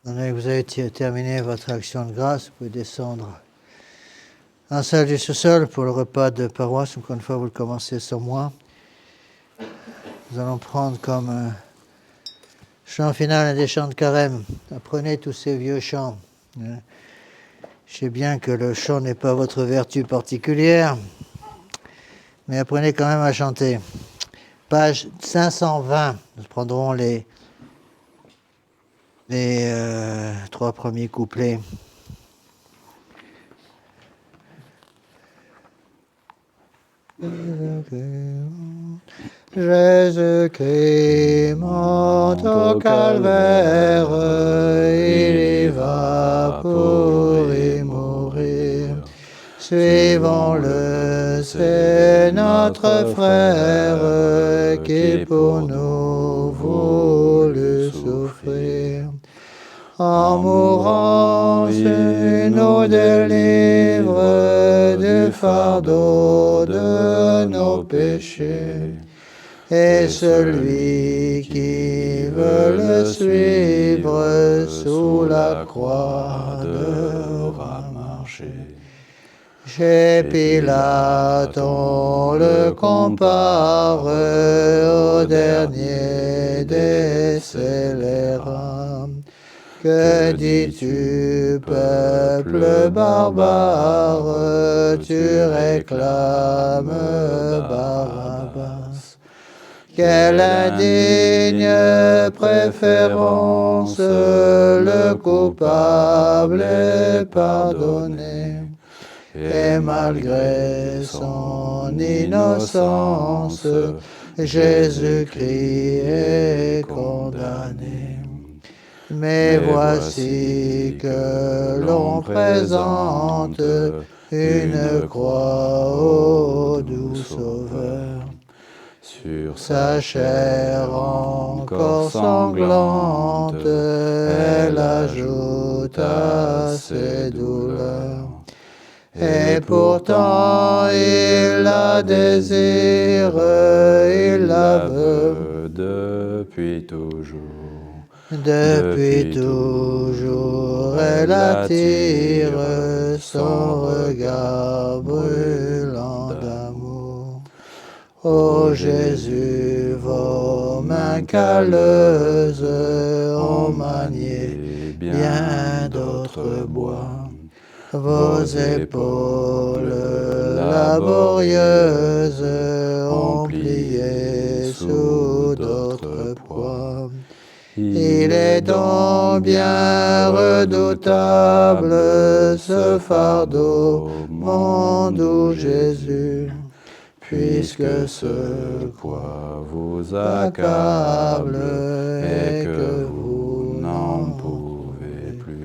Maintenant que vous avez terminé votre action de grâce, vous pouvez descendre en salle du sous-sol pour le repas de paroisse. Encore une fois, vous le commencez sur moi. Nous allons prendre comme chant final un des chants de carême. Apprenez tous ces vieux chants. Je sais bien que le chant n'est pas votre vertu particulière, mais apprenez quand même à chanter. Page 520, nous prendrons les 3 premiers couplets. Jésus-Christ mort au calvaire, il y va pour y mourir. Suivons-le, c'est notre frère qui pour nous voulut souffrir. En mourant, il nous délivre du fardeau de nos péchés. Et celui qui veut le suivre sous la croix devra marcher. Chez Pilate, on le compare au dernier des scélérats. Que dis-tu, peuple barbare, tu réclames Barabbas. Quelle indigne préférence, le coupable est pardonné, et malgré son innocence, Jésus-Christ est condamné. Mais voici que l'on présente une croix au doux Sauveur. Sur sa chair encore sanglante, elle ajoute à ses douleurs. Et pourtant il la désire, il la veut depuis toujours. Depuis toujours, elle attire son regard brûlant d'amour. Ô Jésus, vos mains calleuses ont manié bien d'autres bois. Vos épaules laborieuses ont plié sous d'autres poids. Il est donc bien redoutable ce fardeau, mon doux Jésus, puisque ce poids vous accable et que vous n'en pouvez plus.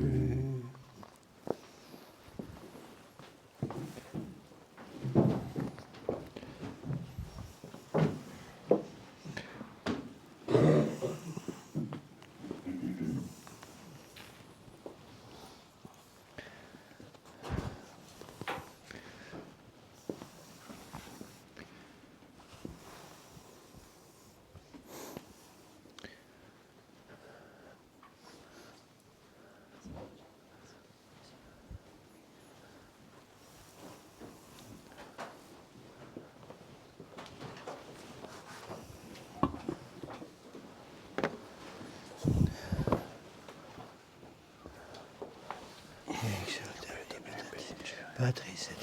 Patris et